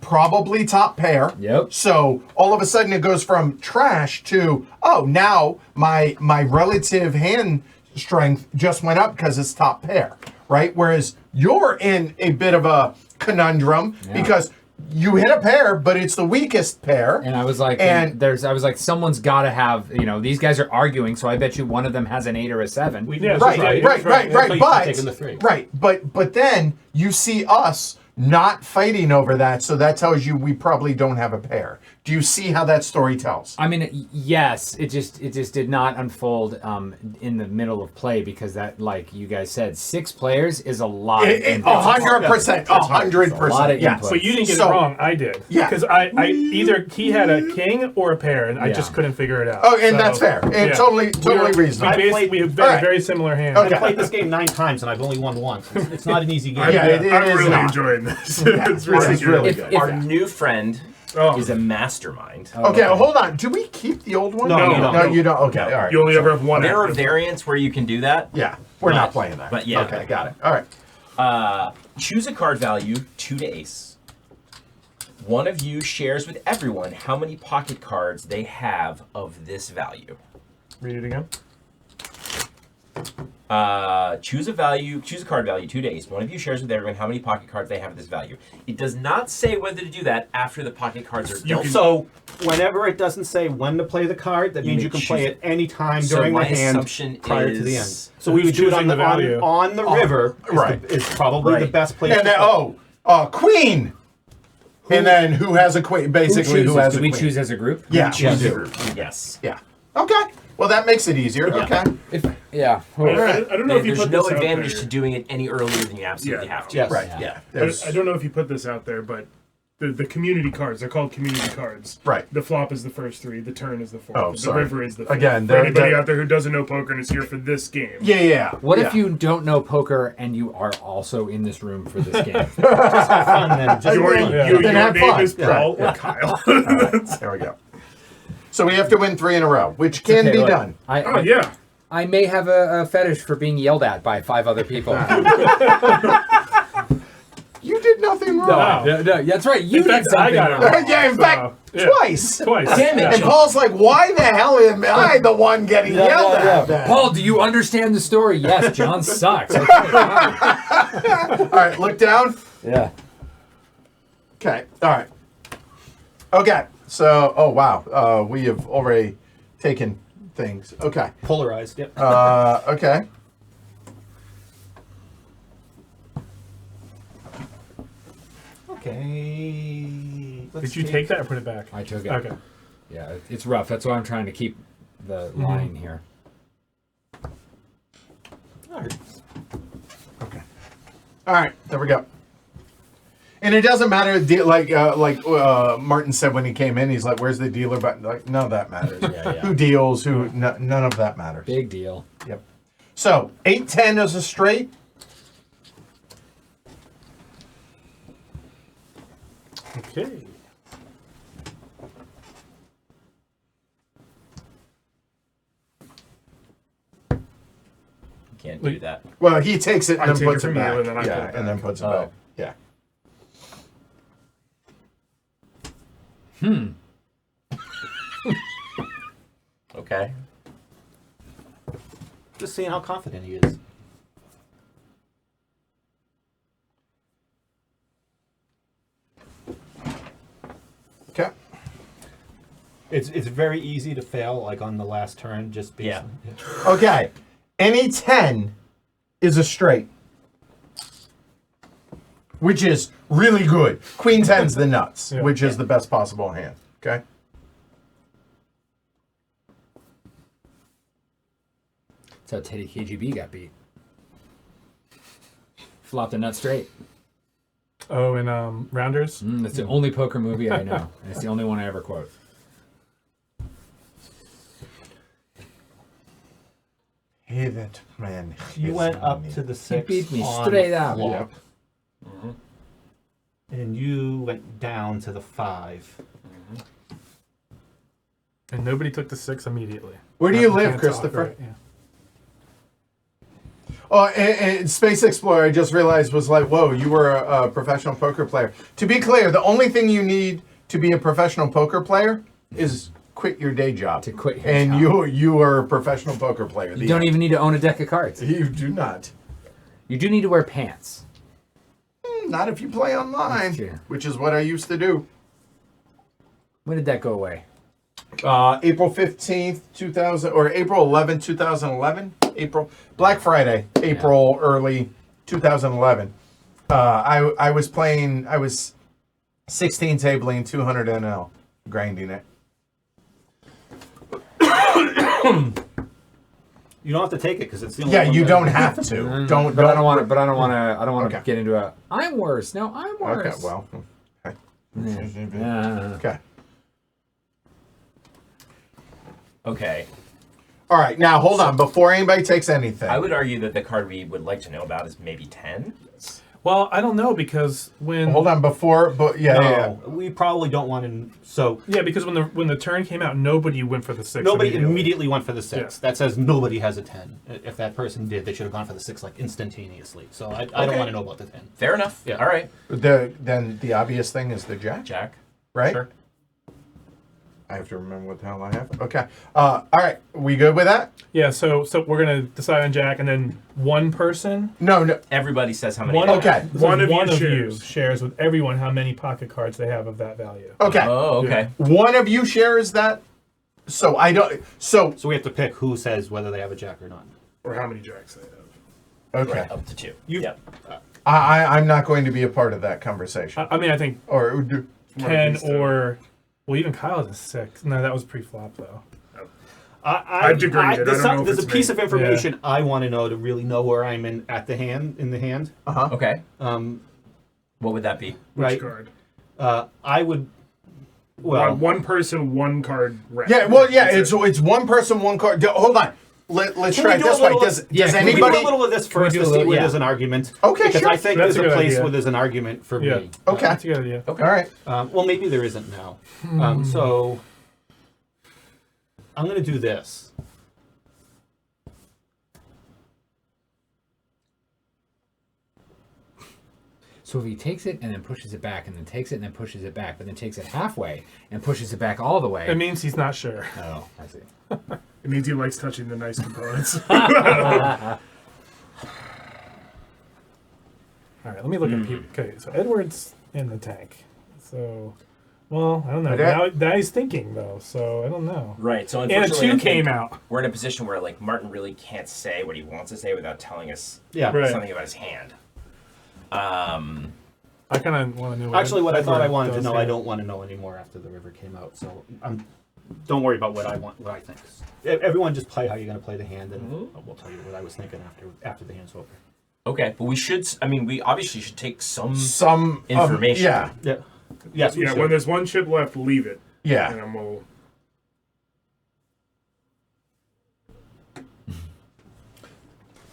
probably top pair. Yep. So all of a sudden it goes from trash to, oh, now my relative hand strength just went up because it's top pair, right? Whereas you're in a bit of a conundrum because you hit a pair, but it's the weakest pair. And I was like, someone's got to have, these guys are arguing, so I bet you one of them has an 8 or a 7. Yeah, Right, right. right. That's why you keep taking the 3. Right, but then you see us not fighting over that, so that tells you we probably don't have a pair. Do you see how that story tells? I mean, yes, it just did not unfold in the middle of play because that, like you guys said, 6 players is a lot. of input. 100%, It's a lot 100%. of Yes. input. But you didn't get So- it wrong. I did. Yeah. Because I either he had a king or a pair, and I Yeah. just couldn't figure it out. Oh, and So, that's fair. And yeah. totally We reasonable. basically have very, All right. very similar hands. Okay. I played this game 9 times and I've only won once. It's not an easy game. Yeah, it I'm is really not. enjoying this. Yeah, It's really this is really good. good. Our new friend Oh, is a mastermind. Okay, hold on. Do we keep the old one? No, you don't. No, you don't. Okay, all right. you only ever have one. There are active. variants where you can do that. Yeah, we're But- not playing that. but yeah. Okay, got it. All right. Choose a card value 2 to ace. One of you shares with everyone how many pocket cards they have of this value. Read it again. Choose a card value 2 days. One of you shares with everyone how many pocket cards they have at this value. It does not say whether to do that after the pocket cards are dealt. So whenever it doesn't say when to play the card, that means you can play it any time during the hand prior to the end. So we would do it on the value. on the river. Right. Is probably the best place. And then, queen. And then who has a queen? Basically, who has a queen? Do we choose as a group? Yeah, Choose we a do. group. Yes. Yeah. Okay. Well, that makes it easier. Okay. Yeah. I don't know if you There's put no this out advantage there. to doing it any earlier than you absolutely have to. Yes. Right. Yeah. Yeah. I don't know if you put this out there, but the community cards, they're called community cards. Right. The flop is the first three, the turn is the fourth, Oh, the sorry. river is the fifth. Again, for anybody they're- out there who doesn't know poker and is here for this game. Yeah. What if you don't know poker and you are also in this room for this game? Fun then. Just Your, fun. your Then have name fun. is Paul or Kyle. There we go. So we have to win 3 in a row, which can be look, done. Oh, yeah. I may have a fetish for being yelled at by 5 other people. You did nothing wrong. No. No, that's right. You In did fact, something I got it wrong. wrong. Yeah, in fact, Yeah. twice. Damn And Paul's like, why the hell am I the one getting yelled at? then? Paul, do you understand the story? Yes, John sucks. Okay, fine. All right, look down. Yeah. Okay. All right. Okay. So, oh wow, we have already taken things. Okay. Polarized. Yep. Okay. Okay. Did you take that or put it back? I took it. Okay. Yeah, it's rough. That's why I'm trying to keep the line here. Okay. All right. There we go. And it doesn't matter, like Martin said when he came in, he's like, "Where's the dealer button?" Like, none of that matters. Yeah. Who deals? Who? None of that matters. Big deal. Yep. So 8-10 is a straight. Okay. Can't do that. Well, he takes it I and then take it puts it from you, back. and then I Yeah, put it and then back. puts it Oh. back. Yeah. Okay. Just seeing how confident he is. Okay. It's very easy to fail, like on the last turn, just based. Yeah. Okay. Any 10 is a straight, which is really good. Queen 10's the nuts, Yeah. which is the best possible hand. Okay. That's how Teddy KGB got beat. Flopped a nut straight. Oh, and Rounders? That's the only poker movie I know. And it's the only one I ever quote. Hey, that man. You is went up me. to the 6. beat me on straight the up. flop, Yep. and you went down to the 5. And nobody took the 6 immediately. Where do you Can't live, talk, Christopher? right, yeah. Oh, and Space Explorer, I just realized, was like, whoa, you were a professional poker player. To be clear, the only thing you need to be a professional poker player is quit your day job. To quit your and job. you are a professional poker player. You don't even need to own a deck of cards. You do not. You do need to wear pants. Not if you play online, That's true. which is what I used to do. When did that go away? April 15th, 2000, or April 11th, 2011. Black Friday, April early 2011. I was 16 tabling 200 NL, grinding it. You don't have to take it because it's the only Yeah, one you that- don't have to. Don't. But I don't want to. But I don't want to. I don't want to Okay. get into a. I'm worse. No, I'm worse. Okay. Well. Okay. Yeah. Okay. Okay. All right. Now hold on. Before anybody takes anything. I would argue that the card we would like to know about is maybe 10. Well, I don't know because when Hold on. Before. But yeah. No, Yeah. we probably don't want to. So yeah, because when the turn came out, nobody went for the 6. nobody immediately went for the 6. Yeah. That says nobody has a 10. If that person did, they should have gone for the 6 like instantaneously. So I don't Okay. want to know about the 10. Fair enough. Yeah. All right. Then the obvious thing is the jack, Jack. right? Sure. I have to remember what the hell I have. Okay. All right. We good with that? Yeah, so we're gonna decide on Jack, and then one person, No. Everybody says how many. one they have. Okay. one of One of you you shares. shares with everyone how many pocket cards they have of that value. Okay. Oh, okay. One of you shares that. So I don't. So So we have to pick who says whether they have a jack or not. Or how many jacks they have. okay. Right, up to 2. You- Yep. I'm not going to be a part of that conversation. I mean, I think Or do, Ken these two. or well, even Kyle has a 6. No, that was pre-flop though. I've degraded. I don't know if There's it's a piece me. of information I want to know to really know where I'm in at the hand. In the hand, Okay. um, What would that be? Which right? card? I would. Well, One person, one card. Rep. yeah. Well, yeah. That's it. It's one person, one card. Hold on. Let's Can try we it do a this way. little- Does Yeah, can we Can we do anybody? a little of this Can we first do to a see little- where yeah. there's an argument? Okay, Because sure. I think That's there's a a good place idea. where there's an argument for Yeah. me. Okay. That's a good idea. All right. Well, maybe there isn't now. So I'm going to do this. So if he takes it and then pushes it back, and then takes it and then pushes it back, but then takes it halfway and pushes it back all the way. It means he's not sure. Oh, I see. It means he likes touching the nice components. All right, let me look at people. Okay, so Edward's in the tank. So, well, I don't know. Okay. Now he's thinking though, so I don't know. Right. So And a unfortunately, 2 I came think out. we're in a position where like Martin really can't say what he wants to say without telling us Yeah. Right. something about his hand. I kind of want to know. Actually, what I thought I Edward wanted to does know, here. I don't want to know anymore after the river came out. So don't worry about what I want, what I think. Everyone just play how you're going to play the hand, and we'll tell you what I was thinking after the hand's over. Okay, but we should. I mean, we obviously should take some. Some Information. Yeah. Yeah. Yes. we yeah, should. when there's one chip left, leave it. Yeah. And then we'll.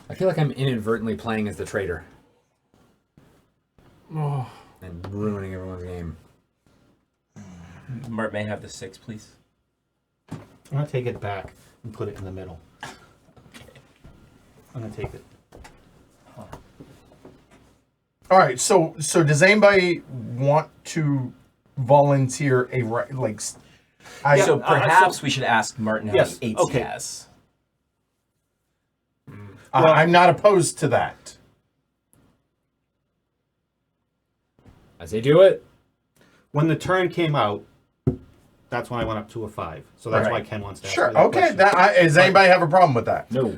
I feel like I'm inadvertently playing as the traitor Oh, and ruining everyone's game. Mart may have the 6, please. I'm going to take it back and put it in the middle. I'm going to take it. All right. So does anybody want to volunteer a like? Yeah, So perhaps so- we should ask Martin how Yes, many 8s okay. he has. I'm not opposed to that. I say do it. When the turn came out, that's when I went up to a 5. So that's Right. why Ken wants to ask Sure. me that Okay. question. Does anybody have a problem with that? No.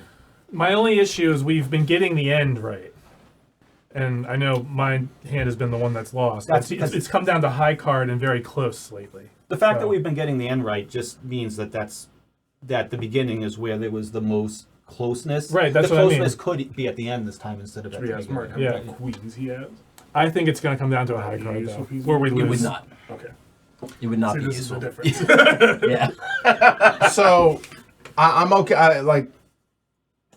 my only issue is we've been getting the end right, and I know my hand has been the one that's lost. That's It's, because- it's come down to high card and very close lately. The fact that So- we've been getting the end right just means that that the beginning is where there was the most closeness. Right, that's the what I mean. closeness could be at the end this time instead of at We the ask beginning. Mark how Yeah. many queens he has. I think it's going to come down to a high you card use though, what he's- where we It lose. would not. Okay. It would not See, be this is the useful. difference. Yeah. So I'm okay.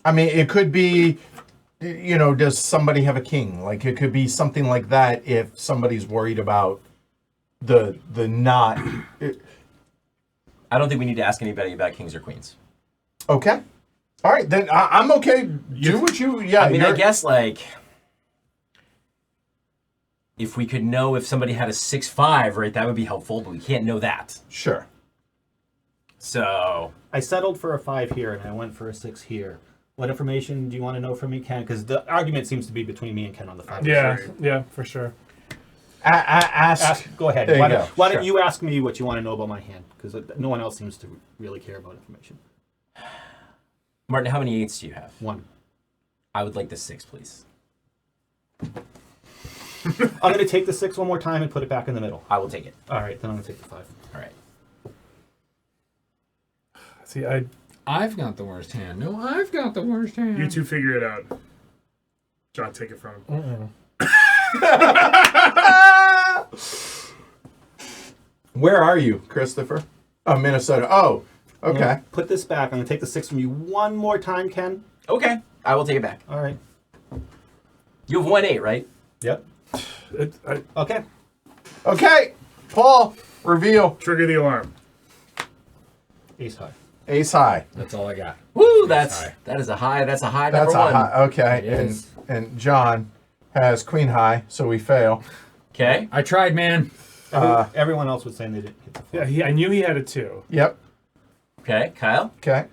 I mean, it could be, does somebody have a king? Like it could be something like that if somebody's worried about the not. I don't think we need to ask anybody about kings or queens. Okay. All right, then I'm okay. Do what you. Yeah. I mean, I you're- guess like if we could know if somebody had a 6-5, right, that would be helpful, but we can't know that. Sure. So I settled for a 5 here and I went for a 6 here. What information do you want to know from me, Ken? Because the argument seems to be between me and Ken on the 5. Yeah, yeah, for sure. Ask. Go ahead. There you Why, go. don't, why Sure. don't you ask me what you want to know about my hand? Because no one else seems to really care about information. Martin, how many 8s do you have? 1. I would like the 6, please. I'm going to take the 6 one more time and put it back in the middle. I will take it. All right, then I'm going to take the 5. All right. See, I've got the worst hand. No, I've got the worst hand. You two figure it out. John, take it from him. Where are you, Christopher? Oh, Minnesota. Oh, okay. Put this back. I'm going to take the 6 from you one more time, Ken. Okay. I will take it back. All right. You have 1 8, right? Yep. Okay. Okay. Paul, reveal. Trigger the alarm. Ace high. Ace high. That's all I got. Woo, that is a high That's number a 1. high. Okay. It And is. and John has queen high, so we fail. Okay. I tried, man. Everyone else was saying they didn't hit the flop. Yeah, I knew he had a 2. Yep. Okay, Kyle. Okay.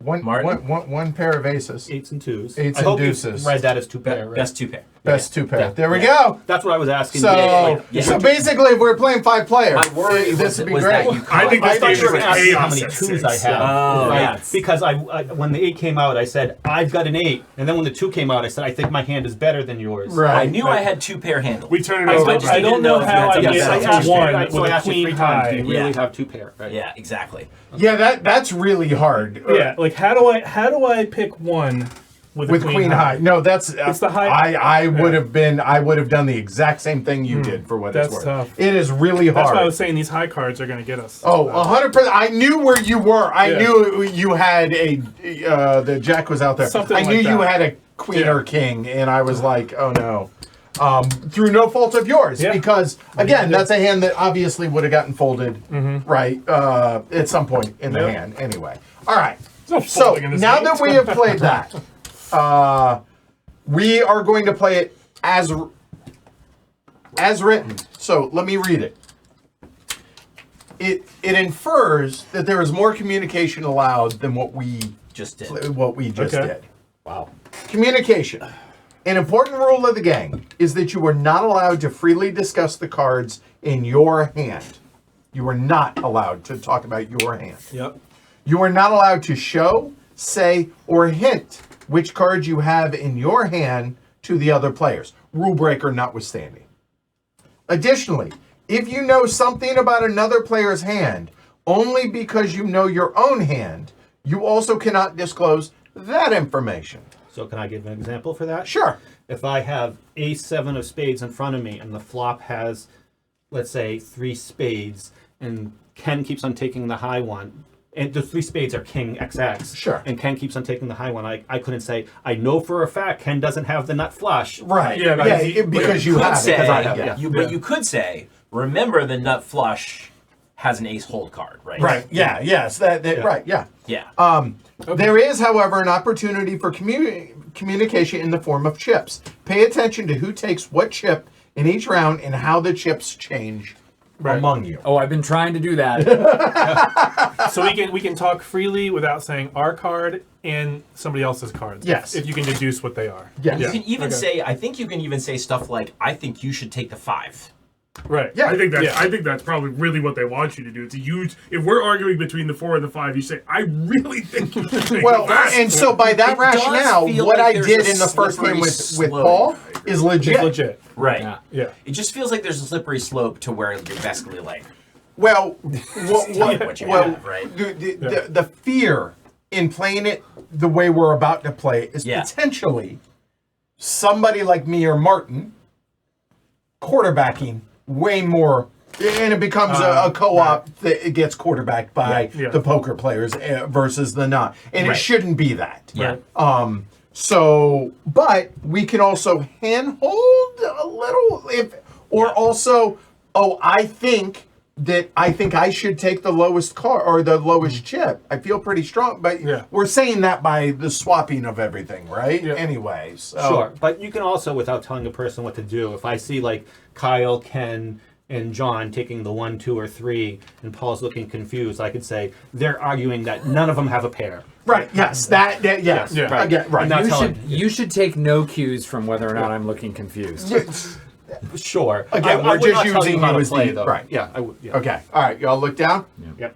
Martin? One pair of aces. Eights and twos. Eights I and hope deuces. you read that as two pair, right? Best 2 pair. Best 2 pair. Yeah. There we go. That's what I was asking. So, Yeah. so basically, if we're playing 5 players, My worry this would be was great. that you I think I this thought game you were is going to ask me how chaos many at twos 6. I have. Oh, right? yes. Because I when the 8 came out, I said, I've got an 8. And then when the 2 came out, I said, I think my hand is better than yours. Right. I knew I had 2 pair handle. We turn it I over. don't- just I didn't don't know know if you how had I to get get up to one 1 so with I a asked you queen 3 times. high. Do you really Yeah. have 2 pair? Right? Yeah, exactly. Yeah, that's really hard. Yeah, like how do I pick 1 with With a queen high. No, that's It's the high- I would have done the exact same thing you did for what it's That's worth. tough. It is really hard. That's why I was saying these high cards are going to get us. Oh, 100%. I knew where you were. I Yeah. knew you had the jack was out there. Something I knew like you that. had a queen Yeah. or king, and I was like, oh no. Through no fault of yours, Yeah. because again, that's a hand that obviously would have gotten folded, right, at some point in the Yep. hand. Anyway, all right. no So folding in this now game. that we have played that, we are going to play it as written. So let me read it. It infers that there is more communication allowed than what we Just did. just Okay. did. Wow. Communication. An important rule of the game is that you are not allowed to freely discuss the cards in your hand. You are not allowed to talk about your hand. Yep. You are not allowed to show, say, or hint which cards you have in your hand to the other players, rule breaker notwithstanding. Additionally, if you know something about another player's hand only because you know your own hand, you also cannot disclose that information. So can I give an example for that? Sure. If I have ace-7 of spades in front of me and the flop has, let's say, 3 spades, and Ken keeps on taking the high one, and the 3 spades are king XX. Sure. And Ken keeps on taking the high one. I couldn't say, I know for a fact Ken doesn't have the nut flush. Right. Yeah, because you could have say, it. Because I have it. yeah. But you could say, remember the nut flush has an ace hold card, right? Right. Yeah. Yes. That. Right. Yeah. Yeah. There is, however, an opportunity for communication in the form of chips. Pay attention to who takes what chip in each round and how the chips change among you. Oh, I've been trying to do that. So we can talk freely without saying our card and somebody else's cards. Yes. If you can deduce what they are. Yes. You can even Okay. say, I think you can even say stuff like, I think you should take the 5. Right. Yeah. I think that's probably really what they want you to do. It's a huge. If we're arguing between the 4 and the 5, you say, "I really think you should take Well, the 5." and so by that It does rationale, feel what like I there's did a in the first game slippery with slope. Paul is legit. It's legit. Right. Yeah. Yeah. It just feels like there's a slippery slope to where you're basically like, Well, what you have, right? the fear in playing it the way we're about to play it is Yeah. potentially somebody like me or Martin quarterbacking way more, and it becomes a co-op that it gets quarterbacked by Yeah. the poker players versus the not, and Right. it shouldn't be that. Yeah. So, but we can also handhold a little, also, I think I should take the lowest card or the lowest chip. I feel pretty strong, but Yeah. we're saying that by the swapping of everything, right? Yeah. Anyways, so. Sure. But you can also, without telling a person what to do, if I see like Kyle, Ken, and John taking the 1, 2, or 3, and Paul's looking confused, I could say they're arguing that none of them have a pair. Right. Yes. That. Yes. Yeah. I get right. And that's how You should take no cues from whether or not I'm looking confused. Sure. Again, I we're would just not tell using you how you to as play, the- though. right. Yeah, I would. Yeah. Okay. All right. Y'all look down. Yep.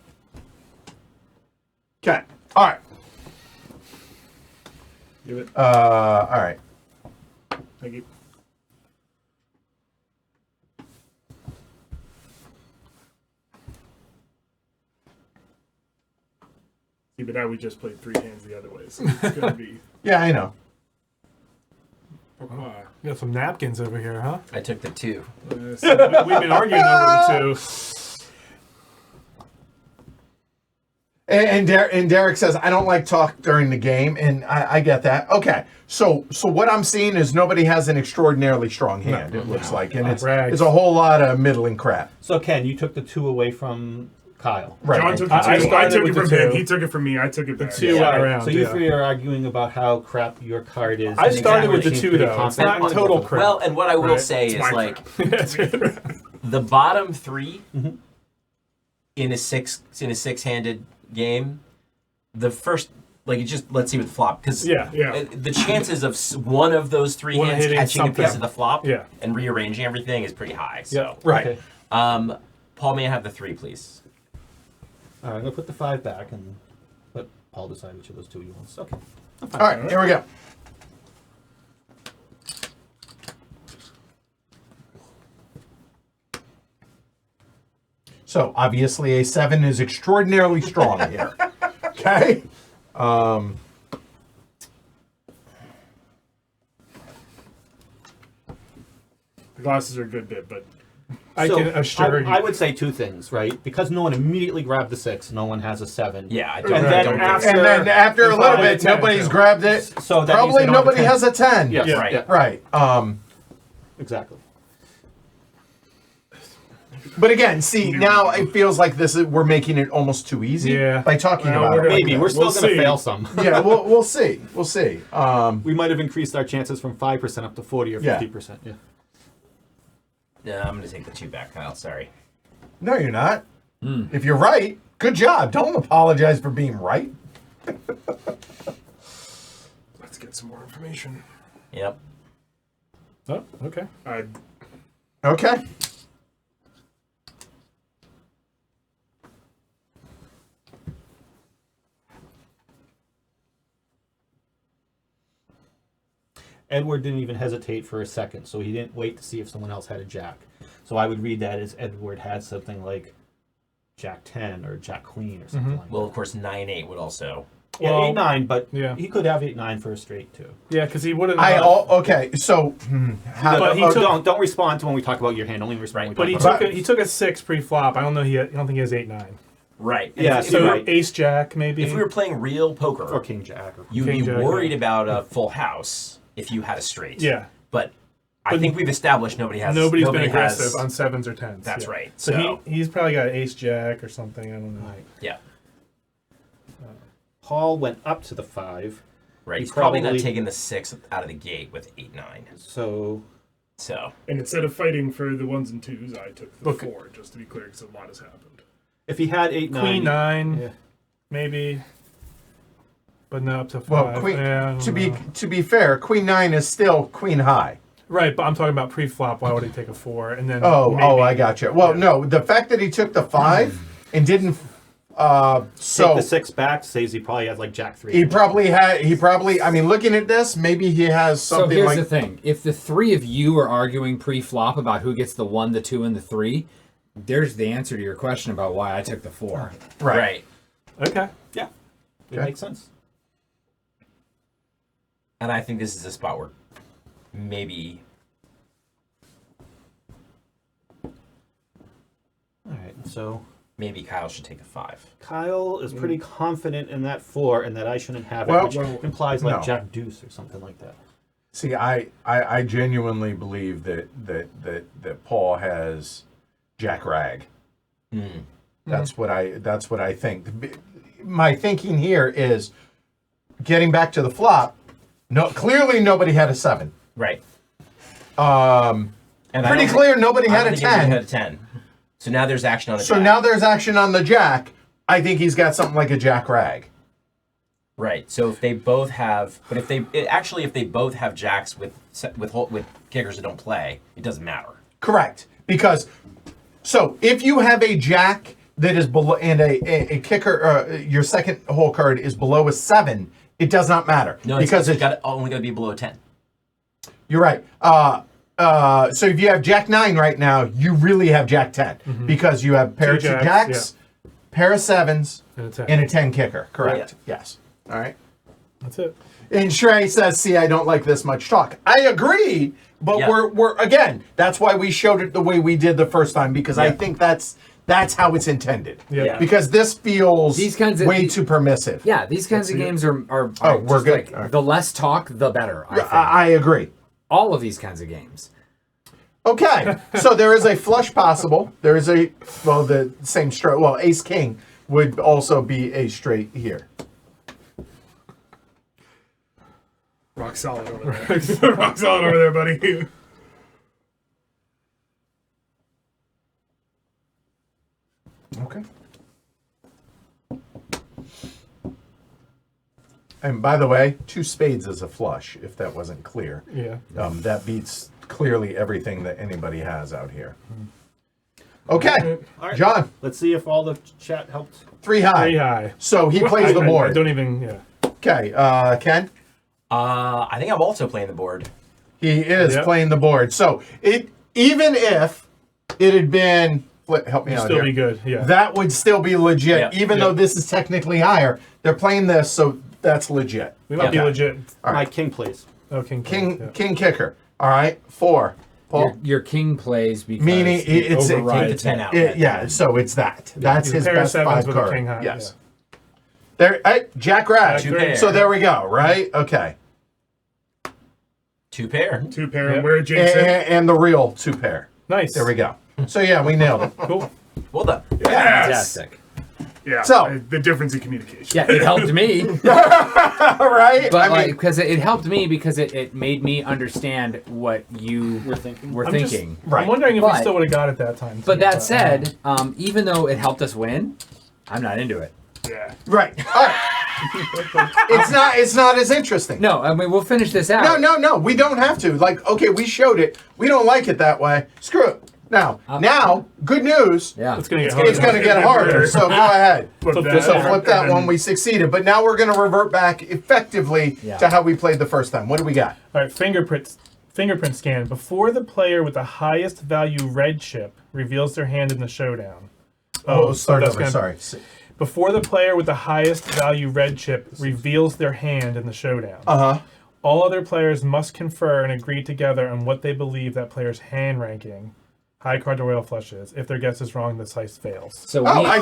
Okay. All right. Give it. All right. Thank you. See, but now we just played 3 hands the other way, so it's gonna be. Yeah, I know. You got some napkins over here, huh? I took the 2. So we've been arguing over the 2. And Derek says, I don't like talk during the game, and I get that. Okay, so what I'm seeing is nobody has an extraordinarily strong hand, it looks like, and it's Rags. a whole lot of middling crap. So Ken, you took the 2 away from Kyle. Right. John took the I two. I started took it with from the him. two. He took it from me. I took it back. two Yeah. went around. So you yeah. three are arguing about how crap your card is. I and started with the seems two pretty though. It's confident. not total crap. Well, and what I will Right. say It's is my like crap. the bottom three in a six-handed game, the first it's just let's see with the flop because Yeah. the chances of one of those three One hands hitting catching a something. piece of the flop Yeah. and rearranging everything is pretty high. So. Yeah. Right. Okay. Paul, may I have the 3, please? All right, I'm gonna put the 5 back and let Paul decide which of those two he wants. Okay. All right, here we go. So obviously a 7 is extraordinarily strong here. Okay? The glasses are a good bit, but I So, can assure you. I would say two things, right? Because no one immediately grabbed the 6, no one has a 7. Yeah, I And don't, then don't after- And then after a And little probably bit, a 10 nobody's too. grabbed it. So that Probably means they don't have nobody a 10. has a 10. Yes, Yeah. right. Yeah. Right. Exactly. But again, see, now it feels like we're making it almost too easy Yeah. by talking Well, about we're it. gonna- Maybe we're still We'll gonna see. fail some. Yeah, we'll see. We'll see. We might have increased our chances from 5% up to 40 or Yeah. 50%. Yeah. no, I'm going to take the 2 back, Kyle. Sorry. No, you're not. If you're right, good job. Don't apologize for being right. let's get some more information. Yep. Oh, okay. Okay. Edward didn't even hesitate for a second, so he didn't wait to see if someone else had a jack. So I would read that as Edward had something like Jack 10 or Jack Queen or something like Well, that. of course, 9-8 would also. Yeah, Well, 8-9, but yeah. he could have 8-9 for a straight too. Yeah, because he wouldn't. Okay. So, how? But he Oh, took- don't respond to when we talk about your hand. Only respond when But we he talk took about he took a 6 pre-flop. I don't know. I don't think he has 8-9. Right. And Yeah, if, so So right. Ace Jack maybe. if we were playing real poker, or King Jack. Or you'd King be Jack, worried yeah. about a full house if you had a straight. Yeah. But I think we've established nobody's Nobody's nobody been aggressive has, on 7s or 10s. That's yeah. right. So, So, he's probably got Ace Jack or something. I don't know. yeah. Paul went up to the 5, Right. He He's probably not probably- taking the 6 out of the gate with 8-9. so So, And instead of fighting for the 1s and 2s, I took the Okay. 4, just to be clear, because a lot has happened. if he had 8-9, Queen 9 yeah. maybe. But no, up to 5. Well, Queen. Yeah, I don't To be know. to be fair, Queen 9 is still Queen high. Right, but I'm talking about pre-flop. Why would he take a 4 and then? Oh, maybe, I gotcha. Well, no, the fact that he took the 5 and didn't. Take So the 6 back says he probably has like Jack 3. he probably. I mean, looking at this, maybe he has So something here's like. the thing: if the three of you are arguing pre-flop about who gets the 1, the 2, and the 3, there's the answer to your question about why I took the 4. Right. Okay. Yeah, it Okay. makes sense. and I think this is a spot where maybe. All right, so Maybe Kyle should take a 5. Kyle is pretty confident in that 4 and that I shouldn't have it, Well, which implies like no. Jack Deuce or something like that. See, I genuinely believe that Paul has Jack Rag. That's what I think. My thinking here is getting back to the flop. No, clearly nobody had a 7. Right. Um, And I pretty don't clear think- nobody I had don't a think anybody 10. had a 10. So now there's action on the So jack. now there's action on the Jack. I think he's got something like a Jack Rag. Right. So if they both have, but if they both have jacks with kickers that don't play, it doesn't matter. Correct. Because so if you have a Jack that is below and a kicker, your second hole card is below a 7, it does not matter. No, because it's only going to be below a 10. You're right. So if you have Jack 9 right now, you really have Jack 10 because you have pair of Two jacks, pair of 7s, And a 10. and a 10 kicker. Correct. Yes. All right. That's it. And Shrey says, "See, I don't like this much talk." I agree, but Yeah. we're again. That's why we showed it the way we did the first time because I think that's how it's intended. Yeah. Because this feels These kinds of- way too permissive. Yeah, these kinds of games are Oh, we're just good. like All right. the less talk, the better. I think. I agree. All of these kinds of games. Okay, so there is a flush possible. There is the same straight. Well, ace king would also be a straight here. Rock solid over there. Rock solid over there, buddy. Okay. And by the way, 2 spades is a flush, if that wasn't clear. Yeah. That beats clearly everything that anybody has out here. Okay, All right. John, Let's see if all the chat helped. 3 high. 3 high. So he plays the I board. don't even. Yeah. Okay, Ken? I think I'm also playing the board. He is Yep. playing the board. So even if it had been, help me out Still here. be good. Yeah. That would still be legit, Yeah. even though this is technically higher. They're playing this, so that's legit. we might be Okay. legit. All My right. king, please. Oh, king. King kicker. All right, 4. Paul? Your king plays because Meaning it's a overrides king to 10 it. out. Yeah, so it's that. That's He's a his pair of best sevens 5 with a card. king high, Yes. There, Jack Rag. Jack pair. So there we go, right? Okay. 2 pair. 2 pair. Yep. And where Jason? And the real 2 pair. Nice. There we go. So yeah, we nailed it. Cool. Well done. Yes. Fantastic. Yeah. So- the difference in communication. Yeah, it helped me. All right. But I mean, because it helped me because it made me understand what you We're thinking. were I'm just- thinking. right. I'm wondering if we But- still would have got it that time. But too, that said, even though it helped us win, I'm not into it. Yeah. Right. All right. It's not as interesting. No, I mean we'll finish this out. No. We don't have to. Like, okay, we showed it. We don't like it that way. Screw it. Now, good news. Yeah. it's gonna get harder. It's going to get harder. So go ahead. Flip Flip that. this So over. flip that And one. We succeeded. But now we're going to revert back effectively Yeah. to how we played the first time. What do we got? All right, fingerprint scan. Before the player with the highest value red chip reveals their hand in the showdown. Oh, so start that's over. gonna- Sorry. Before the player with the highest value red chip reveals their hand in the showdown. Uh-huh. All other players must confer and agree together on what they believe that player's hand ranking, high card to royal flush is. If their guess is wrong, the dice fails. So Oh, we, I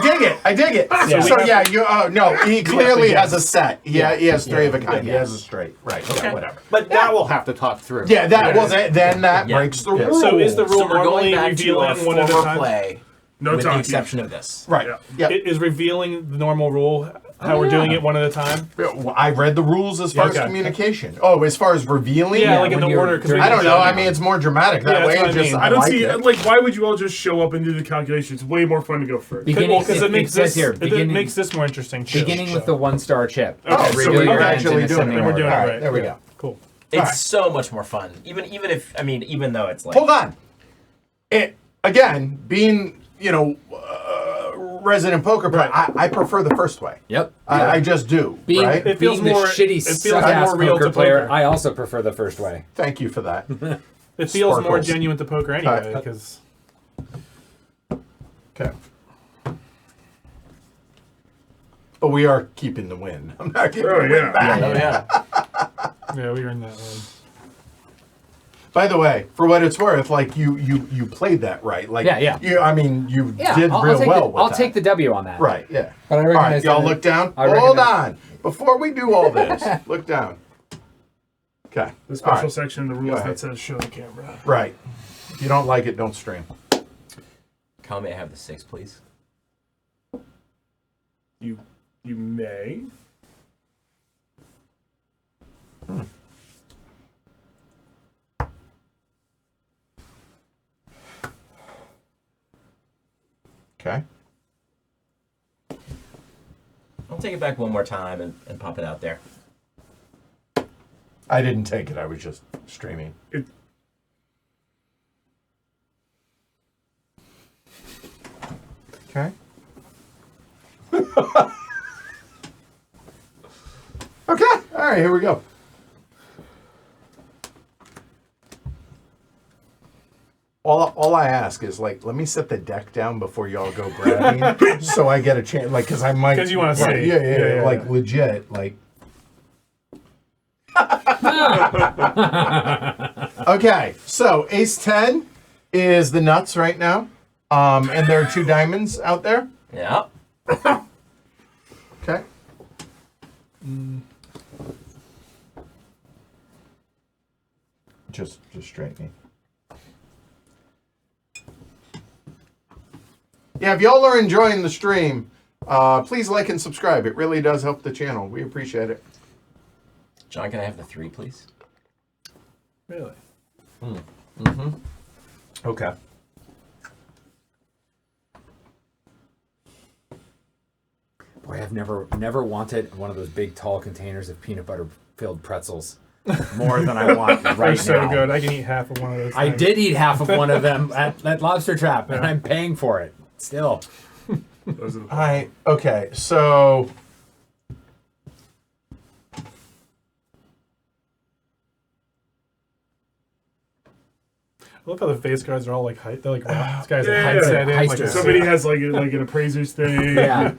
dig it. Yeah. So We yeah, you. Oh no, he clearly guess. has a set. Yeah, he has 3 of a kind. He Yeah. has a straight. Right. Yeah, whatever. But that we'll have to talk through. Yeah. That. Well, then that Yeah. breaks the Yeah. rule. So is the rule So we're normally going back to revealing a one at a former time? play, No with the talking. exception of this. right? Yeah. Yeah. Is revealing the normal rule how we're doing it one at a time? Well, I read the rules as far as okay. communication. Oh, as far as revealing. Yeah, like in when the you're order. 'Cause we during- I don't can know. show I them. mean, it's more dramatic that Yeah, way. that's what I Just mean. I I don't like see it. like why would you all just show up and do the calculations? It's way more fun to go first. beginning Because it, it makes says this here it beginning makes this more interesting too. beginning with the 1-star chip. Oh, so Reveal we're your hands actually in doing it. ascending And we're All doing order. it right, right. there we Yeah. go. Cool. It's Alright. so much more fun. Even if I mean even though it's like Hold on. It again being resident poker player. I prefer the first way. Yep. I just do. Being, right? It feels being more- the shitty it feels suck-ass more real poker to player, poker. I also prefer the first way. Thank you for that. It feels more Sparkles. genuine to poker anyway because Okay. But we are keeping the win. I'm not giving Oh, the win yeah. back. oh yeah. yeah, we earned that one. By the way, for what it's worth, like you played that right. Like Yeah. I mean, you Yeah, did I'll real take well the, with I'll that. take the W on that. Right. Yeah. But I All right, recognize y'all that- look down. I Hold recognize- on. Before we do all this, look down. Okay. The special All right. section of the Go rules ahead. that says show the camera. Right. If you don't like it, don't stream. Kyle, may I have the 6, please? You may. Okay. I'll take it back one more time and pop it out there. I didn't take it. I was just streaming. It, Okay. Okay. All right. Here we go. All I ask is like, let me set the deck down before y'all go grabbing, so I get a chance. Like, because I might. 'Cause you wanna see. Yeah. Yeah. Like legit. Like. Okay. So Ace-10 is the nuts right now, and there are 2 diamonds out there. Yeah. Okay. Just straight me. Yeah, if y'all are enjoying the stream, please like and subscribe. It really does help the channel. We appreciate it. John, can I have the 3, please? Really? Okay. Boy, I've never wanted one of those big, tall containers of peanut butter filled pretzels more than I want right They're so now. good. I can eat half of one of those. I things. did eat half of one of them at Lobster Trap, and I'm paying for it still. Those are the Okay, so I love how the face cards are all like height. They're like, wow, this guy's Yeah, a height yeah. set in. Like Heisters. a, somebody has like an appraiser's thing. Yeah.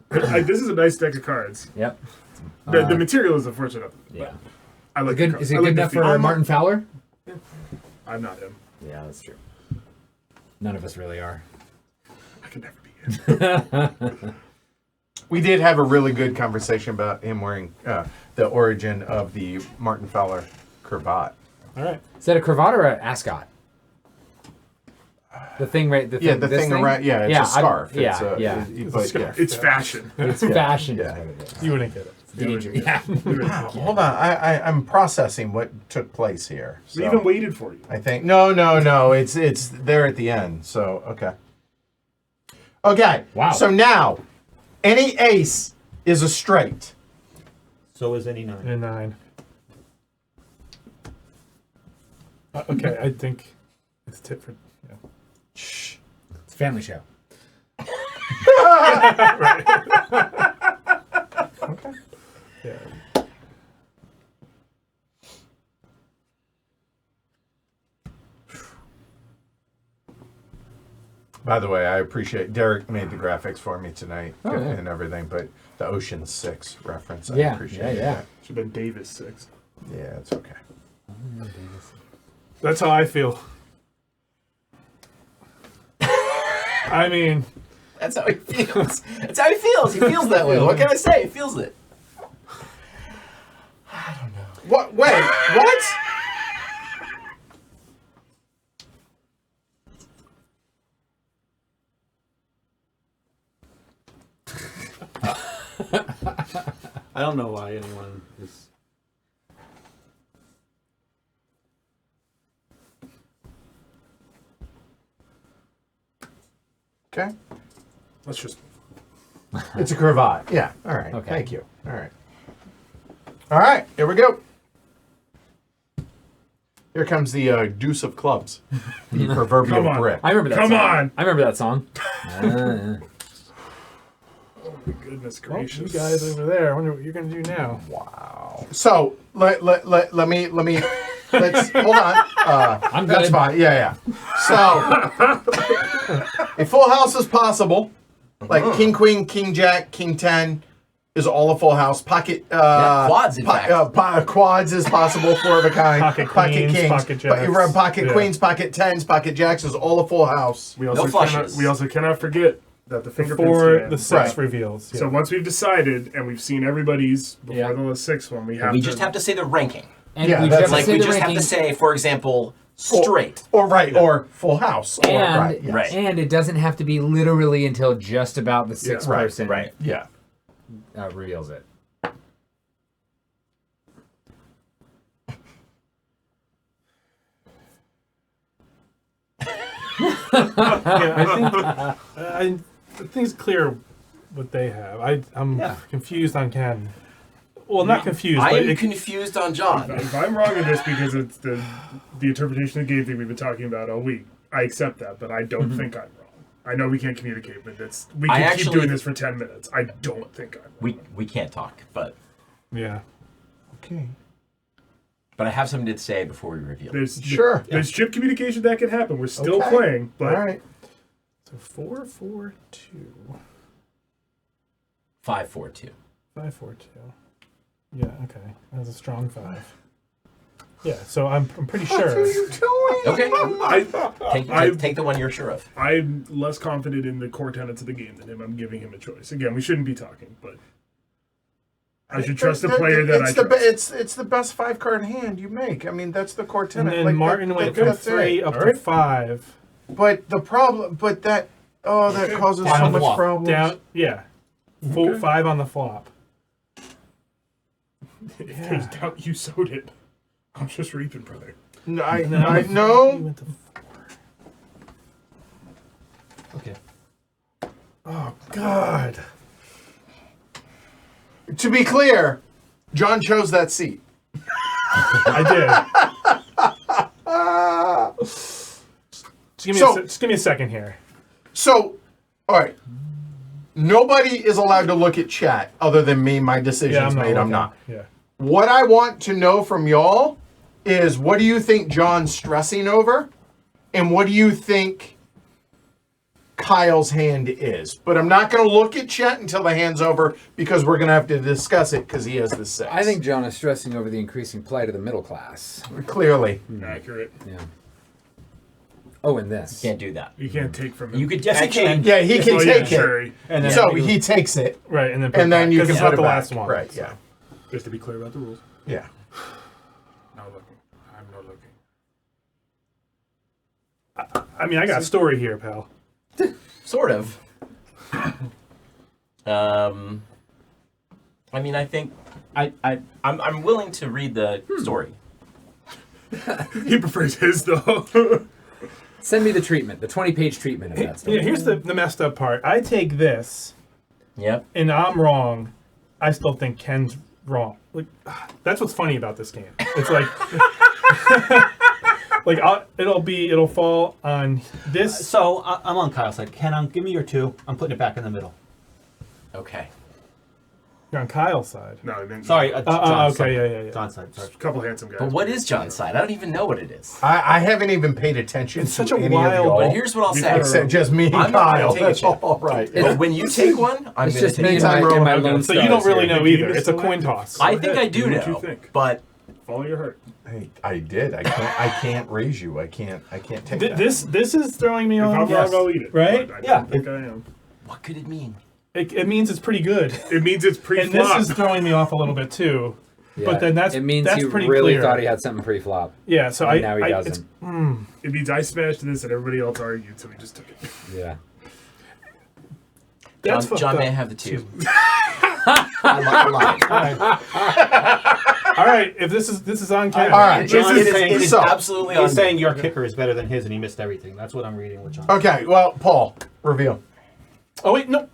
This is a nice deck of cards. Yep. The material is unfortunate. Yeah. I like Good. the Is it I good like the enough feel. for Martin Fowler? I'm not him. Yeah, that's true. None of us really are. I could never be him. we did have a really good conversation about him wearing the origin of the Martin Fowler cravat. all right. Is that a cravat or an ascot? The thing, right? The thing, Yeah, the this thing around. Yeah, it's a scarf. Yeah, it's a, yeah. but yeah. It's fashion. It's fashion. Yeah. Is what it is. You wouldn't get it. Danger. Yeah. Wow, hold on. I'm processing what took place here. We So even waited for you. I think no. It's there at the end. So okay. Okay. Wow. So now, any ace is a straight. So is any 9. And a 9. Okay, I think it's tit for. Yeah. Shh. It's a family show. Yeah. By the way, I appreciate Derek made the graphics for me tonight Oh, yeah. and everything, but the Ocean 6 reference, I Yeah, appreciate yeah. that. Should have been Davis 6. Yeah, it's okay. That's how I feel. I mean, That's how he feels. That's how he feels. He feels that way. What can I say? He feels it. What? Wait, what? I don't know why anyone is. Okay. Let's just. It's a cravat. Yeah. All right. Okay. Thank you. All right. All right. Here we go. Here comes the deuce of clubs. The proverbial Come on. brick. I remember that Come song. on. I remember that song. Oh my goodness well, gracious. you guys over there. I wonder what you're gonna do now. Wow. So let me let's hold on. I'm That's good. fine. Yeah. So a full house is possible. Like King, Queen, King, Jack, King 10 is all a full house. Pocket quads, in fact. quads is possible, 4 of a kind. Pocket queens, kings, pocket jacks. pocket Yeah. queens, pocket 10s, pocket jacks is all a full house. We also, flushes. cannot forget that the fingerprints Before demand. the 6 Right. reveals. Yeah. So once we've decided and we've seen everybody's before Yeah. the 6th one, we have We to just have to say the ranking. And Yeah, we that's just Like say we the just have ranking, to say, for example, straight. Or full house. Or, and right, yes. Right. and it doesn't have to be literally until just about the 6th Yeah. person Right. Yeah. reveals it. Yeah, I think it's clear what they have. I'm Yeah. confused on Ken. Well, not confused, I but am confused on John. If I'm wrong in this because it's the interpretation of the game thing we've been talking about all week, I accept that, but I don't think I'm wrong. I know we can't communicate, but we I can keep actually- doing this for 10 minutes. I don't think I'm wrong. We can't talk, but yeah. Okay. I have something to say before we reveal. Sure. There's chip communication that can happen. We're still Okay. playing, but All right. So 4, 4, 2, 5-4-2. 5, 4, 2. Yeah. Okay. That's a strong 5. Yeah. So I'm pretty sure. Okay. I- Take the one you're sure of. I'm less confident in the core tenets of the game than him. I'm giving him a choice. Again, we shouldn't be talking, but I should trust the player that I trust. It's the best 5-card hand you make. I mean, that's the core And tenet. then Like, Martin went from that's 3 it. up Alright. to 5. But the problem, but that Oh, that causes Five so on the much flop. problems. Down, yeah. Full 5 on the flop. If there's doubt you sowed it. I'm just reaping, brother. No, I You know. went to Okay. Oh, God. To be clear, John chose that seat. I did. Just give me a second here. So, all right. Nobody is allowed to look at chat other than me. My decision's made. I'm looking. not. Yeah. What I want to know from y'all is what do you think John's stressing over? And what do you think Kyle's hand is? But I'm not going to look at chat until the hand's over because we're going to have to discuss it because he has the 6. I think John is stressing over the increasing plight of the middle class. Clearly. Accurate. Yeah. Oh, and this. Can't do that. You can't take from him. You could Yes, he actually. can. Yeah, he can Oh, take yeah, it. sure. And then So he takes it, Right, and then and then you can it's put not it the back. last one. Right, yeah. Just to be clear about the rules. Yeah. Not looking. I'm not looking. I mean, I got a story here, pal. Sort of. I mean, I think I'm willing to read the story. He prefers his though. Send me the treatment, the 20-page treatment of that stuff. Yeah, here's the messed up part. I take this, Yep. and I'm wrong. I still think Ken's wrong. Like, that's what's funny about this game. It's like, it'll fall on this. So I'm on Kyle's side. Ken, give me your 2. I'm putting it back in the middle. Okay. You're on Kyle's side. No, I didn't. Sorry, John's okay, side. yeah. John's side. Sorry. A couple handsome guys. But what is John's side? I don't even know what it is. I haven't even paid attention It's to such a any wild- of y'all. But here's what I'll say. Except just me and I'm not gonna Kyle. take a That's chip. all right. But when you take one, I'm It's going just to me take and Anytime my, rolling, and my okay. lone So you don't stars really here. know Do you either. It's a still coin have- toss. I think I do Do what you know, think. but Follow your heart. Hey, I did. I can't raise you. I can't take that. This is throwing me If I'm off. wrong, I'll eat it. Right? But I Yeah. don't think I am. what could it mean? It means it's pretty good. It means it's And pre-flop. this is throwing me off a little bit too. Yeah, But then it means that's he pretty really clear. thought he had something pre-flop. Yeah, so And now he it's- doesn't. It means I smashed this and everybody else argued, so we just took it. Yeah. That's John fucked may up. have the 2. I lied. All right, if this is on camera. All right. John This is saying- It is so- absolutely on He's saying me. your kicker is better than his, and he missed everything. That's what I'm reading with John. Okay, well, Paul, reveal. Oh wait, no.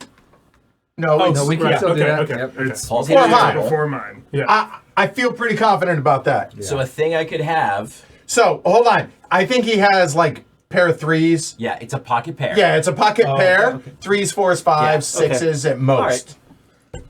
No, Oh, it's, No, we can Right, still do okay, that. okay. Yep. It's Paul's Four hand high. is before mine. Yeah. I feel pretty confident about that. So a thing I could have. So, hold on. I think he has, like, pair of 3s. Yeah, it's a pocket pair. Yeah, it's a pocket pair. okay. 3s, 4s, 5s, Yeah, 6s at most.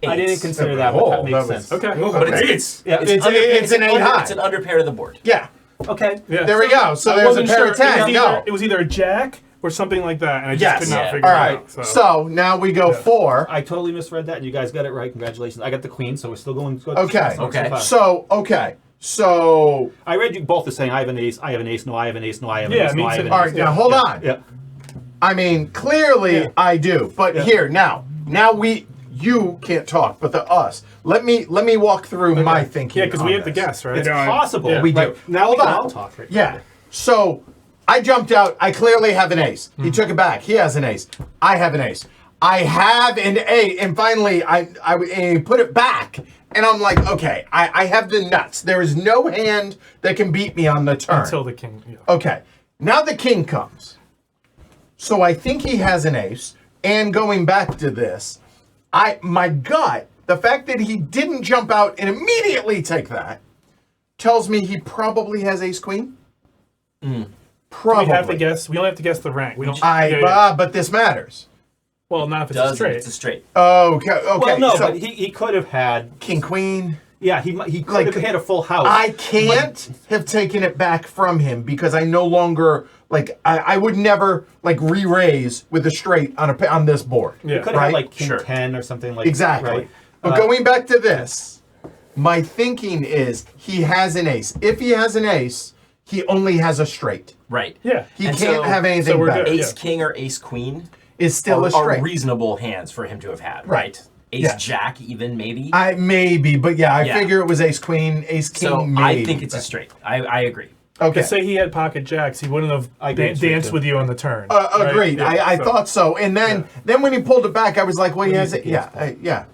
I didn't Eights. consider that, but Oh, that makes that was- sense. Okay. But it's Yeah, It's an 8 high. It's an under pair of the board. Yeah, okay. Yeah. there we go. So I there's a wasn't pair sure. of 10. No. It was either a jack or something like that, and I just Yes. could not Yeah. figure All it right. out. So now we go 4. I totally misread that, and you guys got it right. Congratulations. I got the queen, so we're still going good. Okay. Okay. So, I read you both as saying, I have an ace, I have an ace, no, I have an ace, no, I have an Yeah, ace, me no, I have too. an all ace. right, now hold on. Yeah. I mean, clearly Yeah. I do. But here, now you can't talk, but us. Let me walk through my thinking. Yeah, because we on have to this. guess, right? It's No, possible. yeah. We do. Right. Now Hold we can on. all talk, right? Yeah. So I jumped out. I clearly have an ace. He took it back. He has an ace. I have an ace. I have an ace. And finally, I put it back. And I'm like, okay, I have the nuts. There is no hand that can beat me on the turn. Until the king. Yeah. Okay. Now the king comes. So I think he has an ace. And going back to this, my gut, the fact that he didn't jump out and immediately take that, tells me he probably has ace queen. Probably. We have to guess. We only have to guess the rank. We don't. yeah. But this matters. Well, not if it's a Does straight. it's a straight. Okay. Well, no, so but he could have had, king queen. yeah, he could Like, have had a full house. I can't have taken it back from him because I no longer I would never re-raise with a straight on this board. Yeah. Could have right? had like king Sure. 10 or something like Exactly. Right? But going back to this, my thinking is he has an ace. If he has an ace, he only has a straight. Right. Yeah. He And can't so- have anything so we're better. good. Ace Yeah. king or ace queen Is still a are straight. reasonable hands for him to have had. Right. Right. Ace Yes. jack even maybe. Maybe, but yeah, I Yeah. figure it was ace queen, ace king. so maybe. I think it's a straight. I agree. Okay. Because say he had pocket jacks, he wouldn't have I agree with you, danced too. with you on the turn. right? Agreed. Yeah, I thought so. And then when he pulled it back, I was like, well, he has it. think he has Yeah.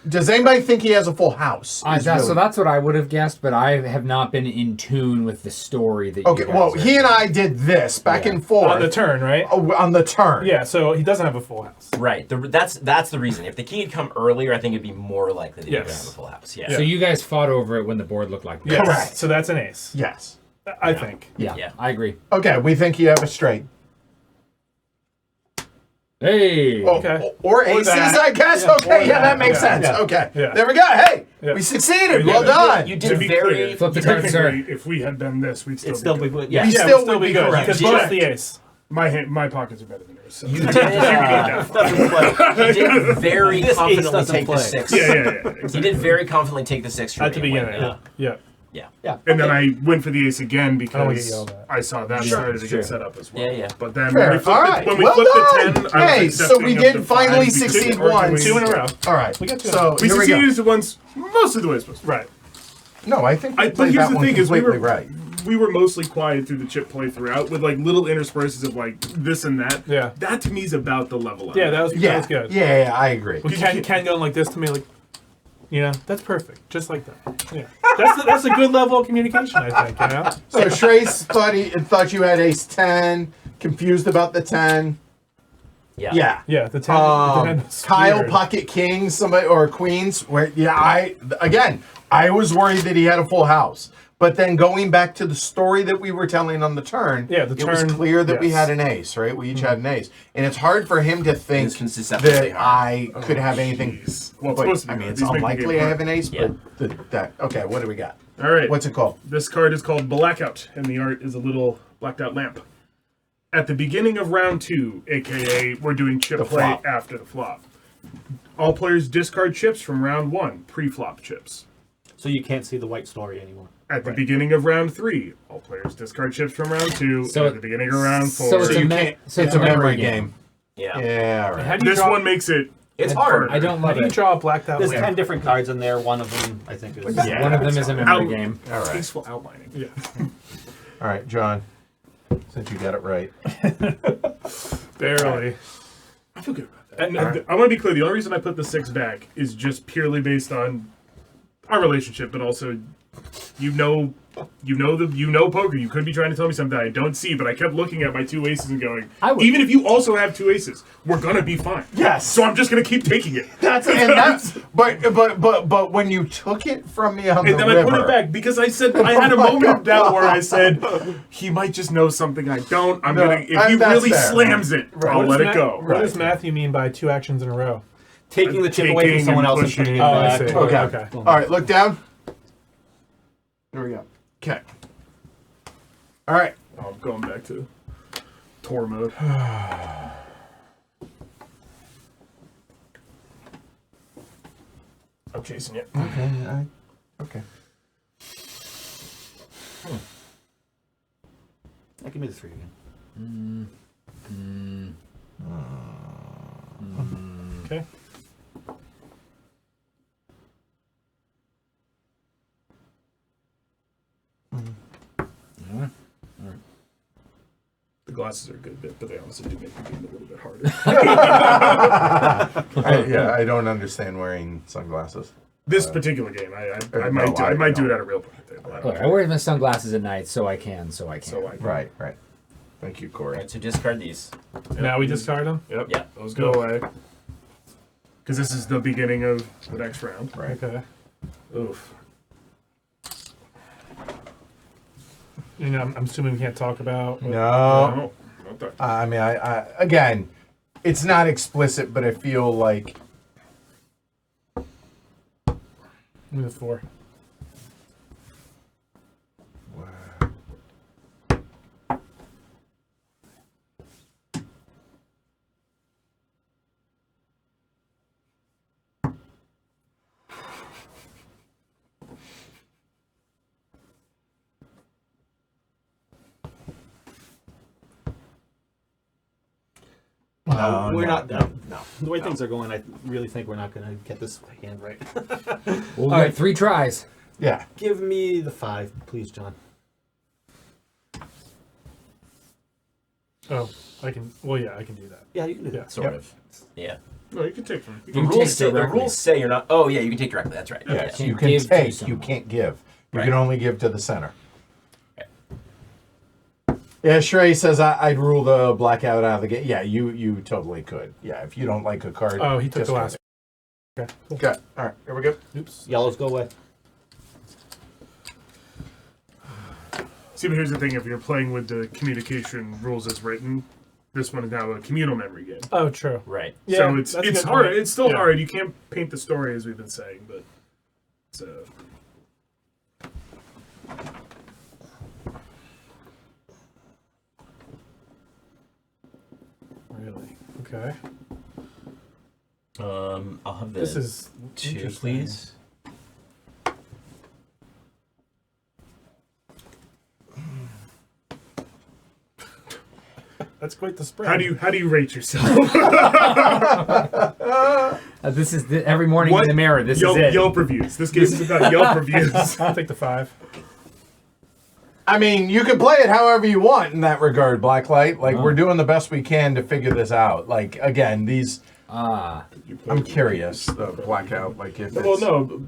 Does anybody think he has a full house? Is So really- that's what I would have guessed, but I have not been in tune with the story that Okay, you guys well, are. he and I did this back and forth. On the turn, right? On the turn. Yeah, so he doesn't have a full house. Right. That's the reason. If the king had come earlier, I think it'd be more likely that he would Yes. have a full house. Yeah. So you guys fought over it when the board looked like this. Yes. Correct. So that's an ace. Yes. I think. Yeah, Yeah. I agree. Okay, we think you have a straight. Hey. Okay. Or aces, that. I guess. Yeah. Okay, Or yeah, that that. makes Yeah. sense. Yeah. Okay. Yeah. There we go. Hey, Yeah. we succeeded. We Well did it. done. You To did be very. clear, Flip the card, sir. technically, if we had done this, we'd still It's still be big. Yeah. We Yeah, still we'd still would be be good correct. because You both did. the ace. my pockets are better than yours. So. You did very This ace confidently doesn't take the play. six. Yeah. He Exactly. did very confidently take the six from At the me and win. beginning. Yeah. Yeah. And then I went for the ace again don't wanna get because yelled at. I saw that started to Sure. get set up as well. Yeah. But then Fair. when we flipped, All the, right. when we Well flipped done. the 10, I Hey, was so accepting we of did the finally five because succeed arguing- once. 2 in a row. All right. We got two. So We here we succeeded go. once most of the way it's supposed to. Right. No, I think we But played here's that the one thing: is we completely were right. we were mostly quiet through the chip play throughout, with like little intersperses of like this and that. Yeah. That to me is about the level of Yeah, it. that was Yeah. good. Yeah, I agree. We can going like this to me, like, that's perfect, just like that. Yeah, that's a good level of communication, I think. So Trace thought you had ace 10, confused about the 10. Yeah. Yeah. Yeah, the 10. the 10 was Kyle weird. pocket kings, somebody or queens. Where I was worried that he had a full house, but then going back to the story that we were telling on the turn, Yeah, the it was turn, clear that we yes. had an ace, right? We each had an ace, and it's hard for him to think This one's deceptively that hard. I could have anything. Jeez. Well, it's But, supposed to be I mean, hard. it's These make the unlikely game I hard. have an ace, Yeah. but okay. What do we got? All right. What's it called? This card is called Blackout, and the art is a little blacked out lamp. At the beginning of round 2, aka we're doing chip The play flop. after the flop, all players discard chips from round 1, pre-flop chips. So you can't see the white story anymore. At the beginning of round 3, all players discard chips from round 2. So- at the beginning of round 4. So it's So a you me- can't. so It's a memory game. Yeah. Yeah, all right. How do you this draw, one makes it. It's hard. I don't How love do you it. draw a blacked out There's lamp? 10 different cards in there. One of them, I think, is. Yeah. One of them is a memory Out- game. All right. Tasteful outlining. Yeah. All right, John. Since you got it right. Barely. I feel good about that. And I want to be clear. The only reason I put the 6 back is just purely based on our relationship, but also, poker. You could be trying to tell me something I don't see, but I kept looking at my 2 aces and going, I would- even if you also have 2 aces, we're gonna be fine. Yes. So I'm just gonna keep taking it. That's but when you took it from me on And the then river, I put it back because I said I had a moment of doubt where I said he might just know something I don't. I'm No, gonna if he that's really fair. slams it, I'll What let does it go. What does Matthew mean by 2 actions in a row? Taking the chip away from Taking someone and else and pushing. putting it Oh, I back. see. Okay. Okay. All right, look down. There we go. Okay. All right. Oh, I'm going back to tour mode. I'm chasing you. Okay. Give me the 3 again. Okay. The glasses are a good bit, but they also do make the game a little bit harder. I don't understand wearing sunglasses. This particular game, I no, might do no. it at a real poker table. Look, I wear my sunglasses at night, so I can. So I Right. Thank you, Corey. Alright, so discard these. Now we discard them? Yep. Yeah. Those go away. Because this is the beginning of the next round. Right. Okay. Oof. I'm assuming we can't talk about. No. No. Not that. I mean, I again, it's not explicit, but I feel like Give me the 4. No, we're not. No. The way things are going, I really think we're not going to get this hand right. We'll get 3 tries. yeah. Give me the 5, please, John. Oh, I can. Well, yeah, I can do that. Yeah, you can do Yeah. that. Sort of. Yeah. No, you can take from. The can rules take say the directly. rules say you're not. Oh yeah, you can take directly. That's right. Yes, Yeah. you Can can give to take, you someone. can't give. You Right. can only give to the center. Yeah, Shrey says I'd rule the blackout out of the game. Yeah, you totally could. Yeah, if you don't like a card. Oh, he took the discard last. it. Okay. Cool. Okay, all right, here we go. Oops. Yellows go away. See, but here's the thing: if you're playing with the communication rules as written, this one is now a communal memory game. Oh, true. Right. Yeah, So it's that's a good hard. point. It's still Yeah. hard. You can't paint the story as we've been saying, but it's Really? Okay. I'll have the This is 2, interesting. please. That's quite the spread. how do you rate yourself? This is every morning What- in the mirror. This Yelp, is it. Yelp reviews. This game is about Yelp reviews. I'll take the 5. I mean, you can play it however you want in that regard, Blacklight. Like, we're doing the best we can to figure this out. Like, again, these... Ah, I'm curious, the blackout, like, if it's... Well, no.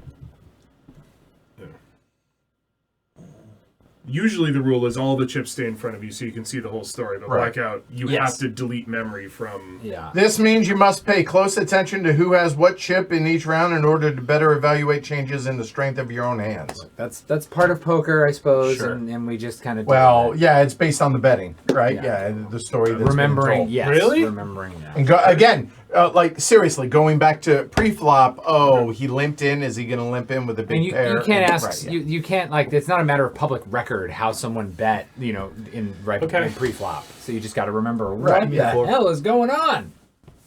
Usually the rule is all the chips stay in front of you so you can see the whole story. But Right. blackout, you Yes. have to delete memory from. yeah. This means you must pay close attention to who has what chip in each round in order to better evaluate changes in the strength of your own hands. That's part of poker, I suppose, Sure. and we just kind of Well, yeah, it's based on the betting, right? Yeah. Yeah, the story that's remembering. being told. Yes, Really? remembering that. And again, like seriously, going back to pre-flop. Oh, he limped in. Is he going to limp in with a big And you pair? can't ask Right, yeah. you can't like it's not a matter of public record how someone bet in Okay. in pre-flop, so you just got to remember Right, what yeah. the hell is going on.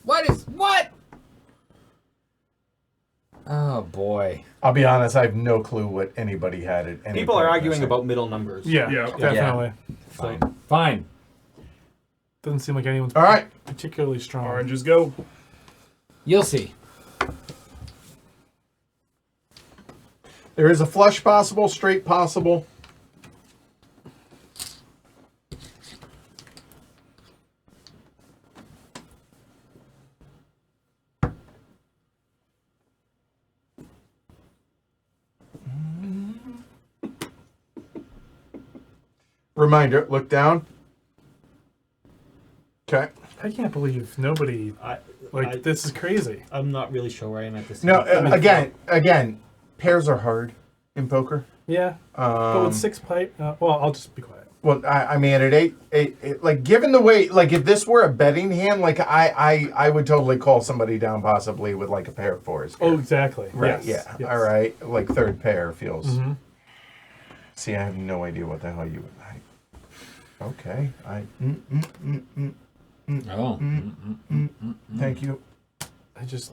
What? Oh boy. I'll be honest. I have no clue what anybody had at any People point are in arguing this. about middle numbers. Yeah, Yeah. definitely. Fine. Doesn't seem like anyone's All right. particularly strong. Oranges go. You'll see. There is a flush possible, straight possible. Reminder, look down. Okay. I can't believe nobody. I- This is crazy. I'm not really sure where I am at this. No, time. again, pairs are hard in poker. Yeah. But with 6 pipe, well, I'll just be quiet. Well, I mean, at eight, like given the way, like if this were a betting hand, like I would totally call somebody down possibly with like a pair of fours. Oh, exactly. right, Yes. yeah, Yes. all right, like third pair feels. Mm-hmm. See, I have no idea what the hell you would. Okay, Oh. thank you. I just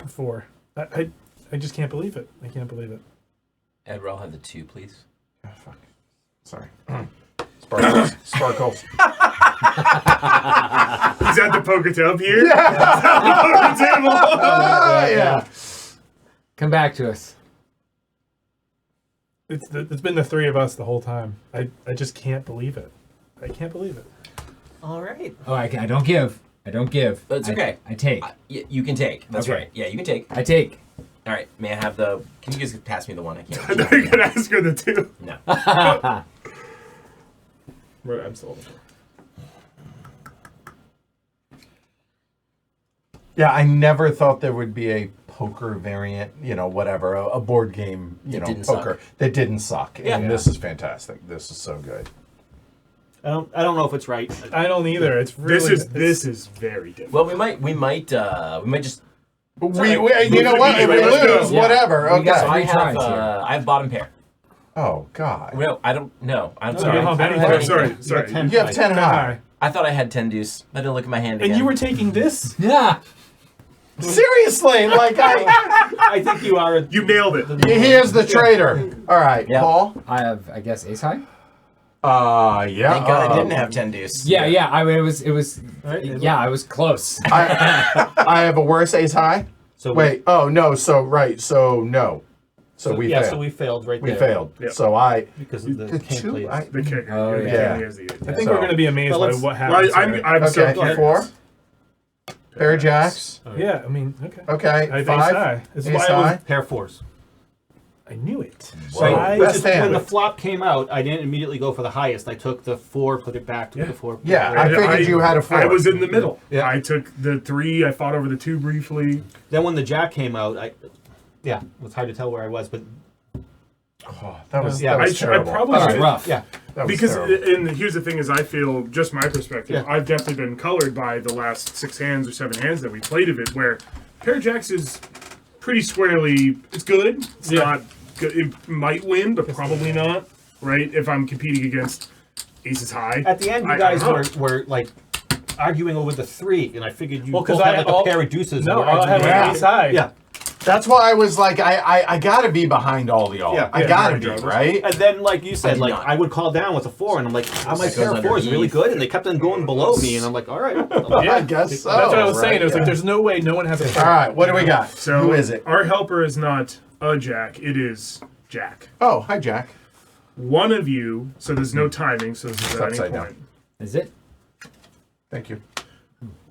4. I just can't believe it. I can't believe it. Edward, I'll have the 2, please. Oh, fuck. Sorry. Sparkles. Sparkles. Is that the poker tub here? Yeah. Table. Yeah. Come back to us. It's been the 3 of us the whole time. I just can't believe it. I can't believe it. All right. Oh, I don't give. I don't give. That's okay. I take. You can take. That's Okay. right. Yeah, you can take. I take. All right. May I have the? Can you guys pass me the 1? I I can't. thought you were gonna ask her the 2. No. Right, I'm sold. Yeah, I never thought there would be a poker variant, whatever, a board game, didn't poker suck. that didn't suck. Yeah. And this is fantastic. This is so good. I don't know if it's right. I don't either. It's really. This is very different. Well, we might just. We, right. you know what? If we Let's go. lose, Yeah. whatever. We got Okay. So I Three have tries here. I have bottom pair. Oh God. No, I don't. No, I'm No, sorry. you don't have I don't anything. have Oh, sorry, anything. sorry. Ten You have high. 10 high. I thought I had 10 deuce. I didn't look at my hand And again. you were taking this? Yeah. Seriously, like I think you are. You nailed it. he is the traitor. All right, Yeah. Paul. I have, I guess, ace high. Yeah. Thank God I didn't have 10 deuce. Yeah. I mean, it was. Yeah, I was close. I have a worse ace high. So Wait. Oh no. So right. So no. So we yeah, failed. so we failed right We there. failed. Yeah. So I Because of the the king two. plays. The king. Oh, The yeah. king is the eight. I think So- we're going to be amazed Well, by let's- what Well, happens. I'm here. okay. so Four. Pair of jacks. Yeah, I mean, okay. Okay. I have ace Five. high. This is Ace why I was. high. Pair of fours. I knew it. So Why- best just hand. when the flop came out, I didn't immediately go for the highest. I took the 4, put it back, took Yeah. the 4. put Yeah, it I back. figured you had a 4. I was in the middle. Yeah. I took the 3. I fought over the 2 briefly. Then when the jack came out, it was hard to tell where I was, but Oh, that was, Yeah, that was I terrible. probably All should- right. Rough. yeah. That was Because terrible. and here's the thing: is I feel just my perspective. Yeah. I've definitely been colored by the last 6 hands or 7 hands that we played of it, where pair of jacks is pretty squarely. It's good. It's Yeah. not good. It might win, but probably not. Right? If I'm competing against aces high. At the end, you I guys don't know. were like arguing over the 3, and I figured you Well, 'cause both had I like all- a pair of deuces. No, and were I had arguing Yeah. an ace high. Yeah. That's why I was like, I gotta be behind all of y'all. Yeah. I Yeah, gotta right, be, Jarvis. right? And then, like you said, I'm like not. I would call down with a 4, and I'm like, my goes pair of 4 is really underneath. good, and they kept on going below me, and I'm like, all right. I guess so. That's what I was saying. right? It was like, Yeah. there's no way no one has a All right, what do we got? So Who is it? Our helper is not a jack. It is Jack. Oh, hi, Jack. One of you. So there's no timing. So this is It's at any upside down. point. Is it? Thank you.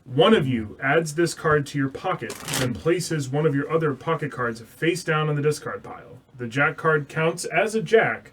One of you adds this card to your pocket, then places one of your other pocket cards face down on the discard pile. The jack card counts as a jack,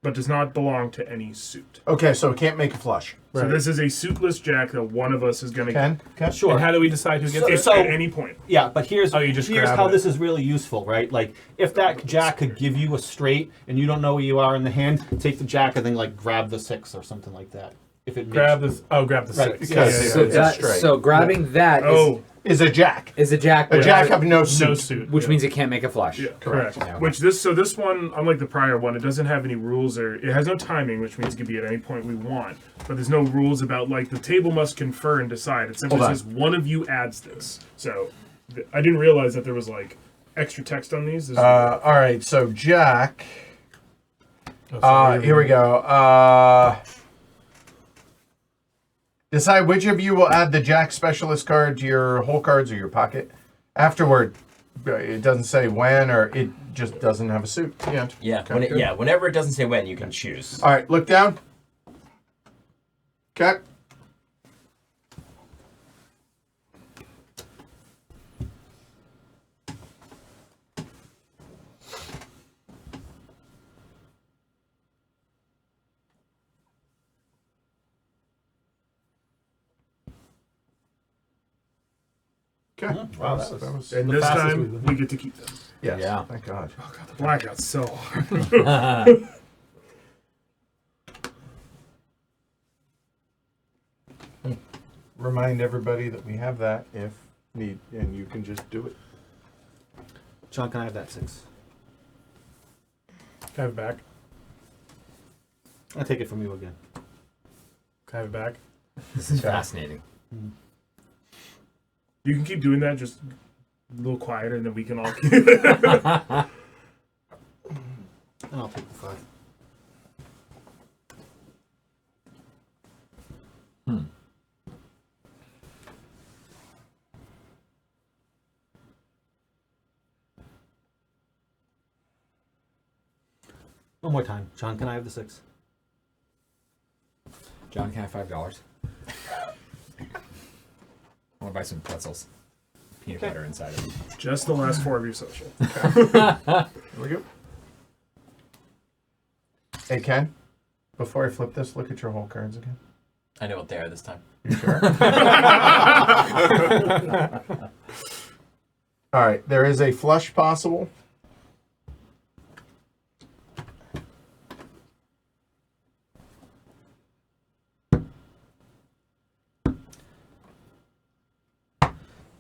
but does not belong to any suit. Okay, so it can't make a flush. So this is a suitless jack that one of us is going to Ken? Ken? Sure. And how do we decide who gets So- it? so- at any point. Yeah, but here's Oh, you just here's grab how it. this is really useful, right? Like if that jack could give you a straight and you don't know where you are in the hand, take the jack and then like grab the 6 or something like that. If it makes Grab this. Oh, grab the Right, 6. because- Yeah, So, it's that, straight. so grabbing that is, Oh, Is a Jack. is a jack, A Jack of no suit. No suit. which yeah. means it can't make a flush. yeah. Correct. Yeah. Which this one, unlike the prior one, it doesn't have any rules or it has no timing, which means it can be at any point we want. But there's no rules about like the table must confer and decide. It simply Hold on. says one of you adds this. So I didn't realize that there was like extra text on these. This is- All right, so Jack. Oh, so Here we go. Decide which of you will add the Jack specialist card to your whole cards or your pocket. Afterward, it doesn't say when or it just doesn't have a suit. Yeah. Yeah, Okay, when it, good. yeah. Whenever it doesn't say when, you can choose. All right, look down. Okay. Okay. Wow, that was and the this fastest time we've been. we get to keep them. yes, Yeah. thank God. Oh god, the blackout's so hard. Remind everybody that we have that if need, and you can just do it. John, can I have that 6? Can I have it back? I'll take it from you again. Can I have it back? This is fascinating. You can keep doing that, just a little quieter, and then we can all keep And I'll take the 5. One more time. John, can I have the 6? John, can I have $5? I want to buy some pretzels. Peanut butter inside of them. just the last 4 of your social. Here we go. Hey Ken, before I flip this, look at your whole cards again. I know what they are this time. You sure? All right, there is a flush possible.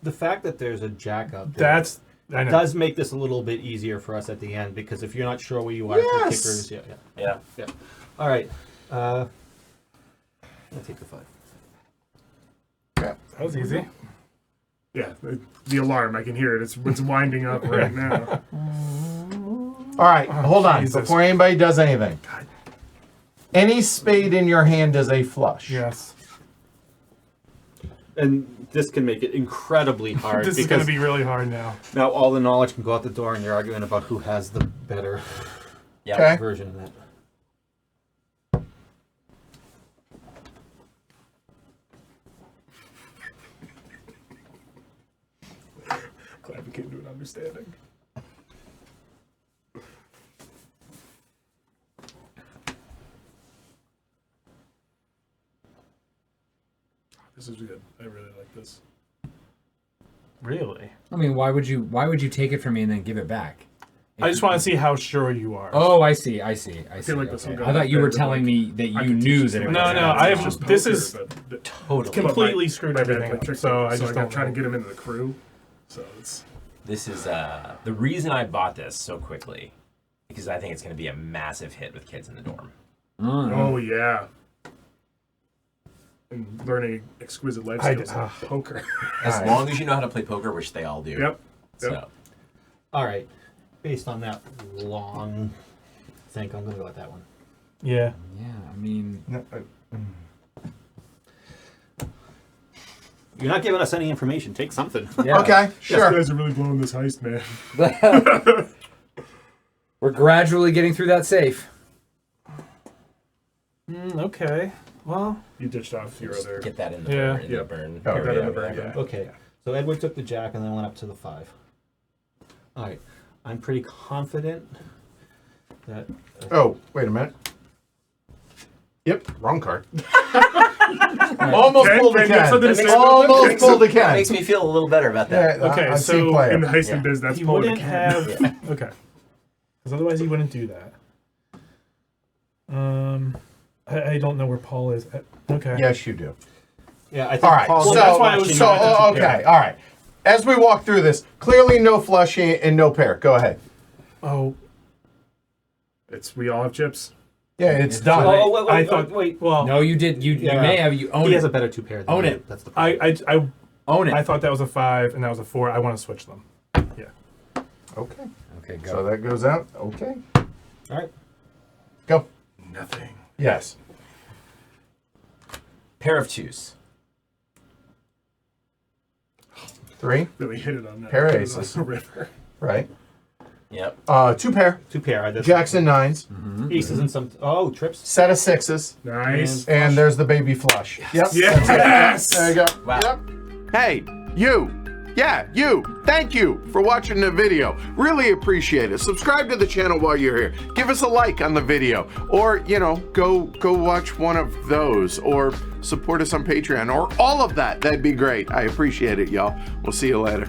The fact that there's a jack up there That's. I know. does make this a little bit easier for us at the end because if you're not sure where you are Yes. for kickers, Yeah. All right. I'll take the 5. Okay. That was easy. Yeah, the alarm, I can hear it. It's winding up right now. All right, hold on. Jesus. Before anybody does anything, any spade in your hand is a flush. Yes. And this can make it incredibly hard. This is going to be really hard now. now all the knowledge can go out the door, and you're arguing about who has the better Yeah. Okay. version of that. Glad we came to an understanding. This is good. I really like this. Really? I mean, why would you take it from me and then give it back? I just want to see how sure you are. Oh, I see. I see. I see. like this Okay. will go I thought you were better, telling like, me that I you could teach knew this that it to was. No, my no, kids. I It's have- just this poker, is but Totally. completely my- screwed my dad everything played up. trick So poker, I just got don't trying to know. get him into the crew. So it's This is the reason I bought this so quickly, because I think it's going to be a massive hit with kids in the dorm. oh yeah. And learning exquisite life I skills did- like poker. As Alright. long as you know how to play poker, which they all do. Yep. So All right. Based on that long think, I'm going to go with that one. Yeah. Yeah, I mean, No, You're not giving us any information. Take something. yeah. Okay, You sure. guys are really blowing this heist, man. We're gradually getting through that safe. Okay. Well, You ditched off your just other. get that in the Yeah. burn. In Yeah. the burn. Oh, area, that in the burn, whatever. yeah. Okay. So Edward took the jack and then went up to the 5. All right. I'm pretty confident that. Oh, wait a minute. Yep, wrong card. Almost Ken, pulled a Ken, that's Ken. what they Almost say. pulled a That Ken. makes me feel a little better about that. Yeah, Okay, I've so seen play In it. the heist Yeah. and biz, that's he pulling a wouldn't can. have. Okay. Because otherwise he wouldn't do that. I don't know where Paul is. Okay. Yes, you do. Yeah, I think All right. Paul- So, that's why I was trying to okay. All right. As we walk through this, clearly no flushing and no pair. Go ahead. Oh, We all have chips. Yeah, it's done. Oh, wait, I wait, thought. wait. Well, No, you did. You Yeah. may have. You own He it. has a better 2 pair than Own you. it. That's the problem. I Own it. I thought that was a 5 and that was a 4. I want to switch them. Yeah. Okay. Okay, go. So that goes out. Okay. All right. Go. Nothing. Yes. Pair of 2s. 3. Really hit it on that. Pair of Hit it on aces. the river. Right. Yep. 2 pair. 2 pair. That's Jacks and 9s. aces and some. Oh, trips. Set of 6s. Nice. And there's the baby flush. Yep. Yes. There you go. Wow. Yep. Hey, you. Yeah, you. Thank you for watching the video. Really appreciate it. Subscribe to the channel while you're here. Give us a like on the video. Or, go watch one of those. Or support us on Patreon. Or all of that. That'd be great. I appreciate it, y'all. We'll see you later.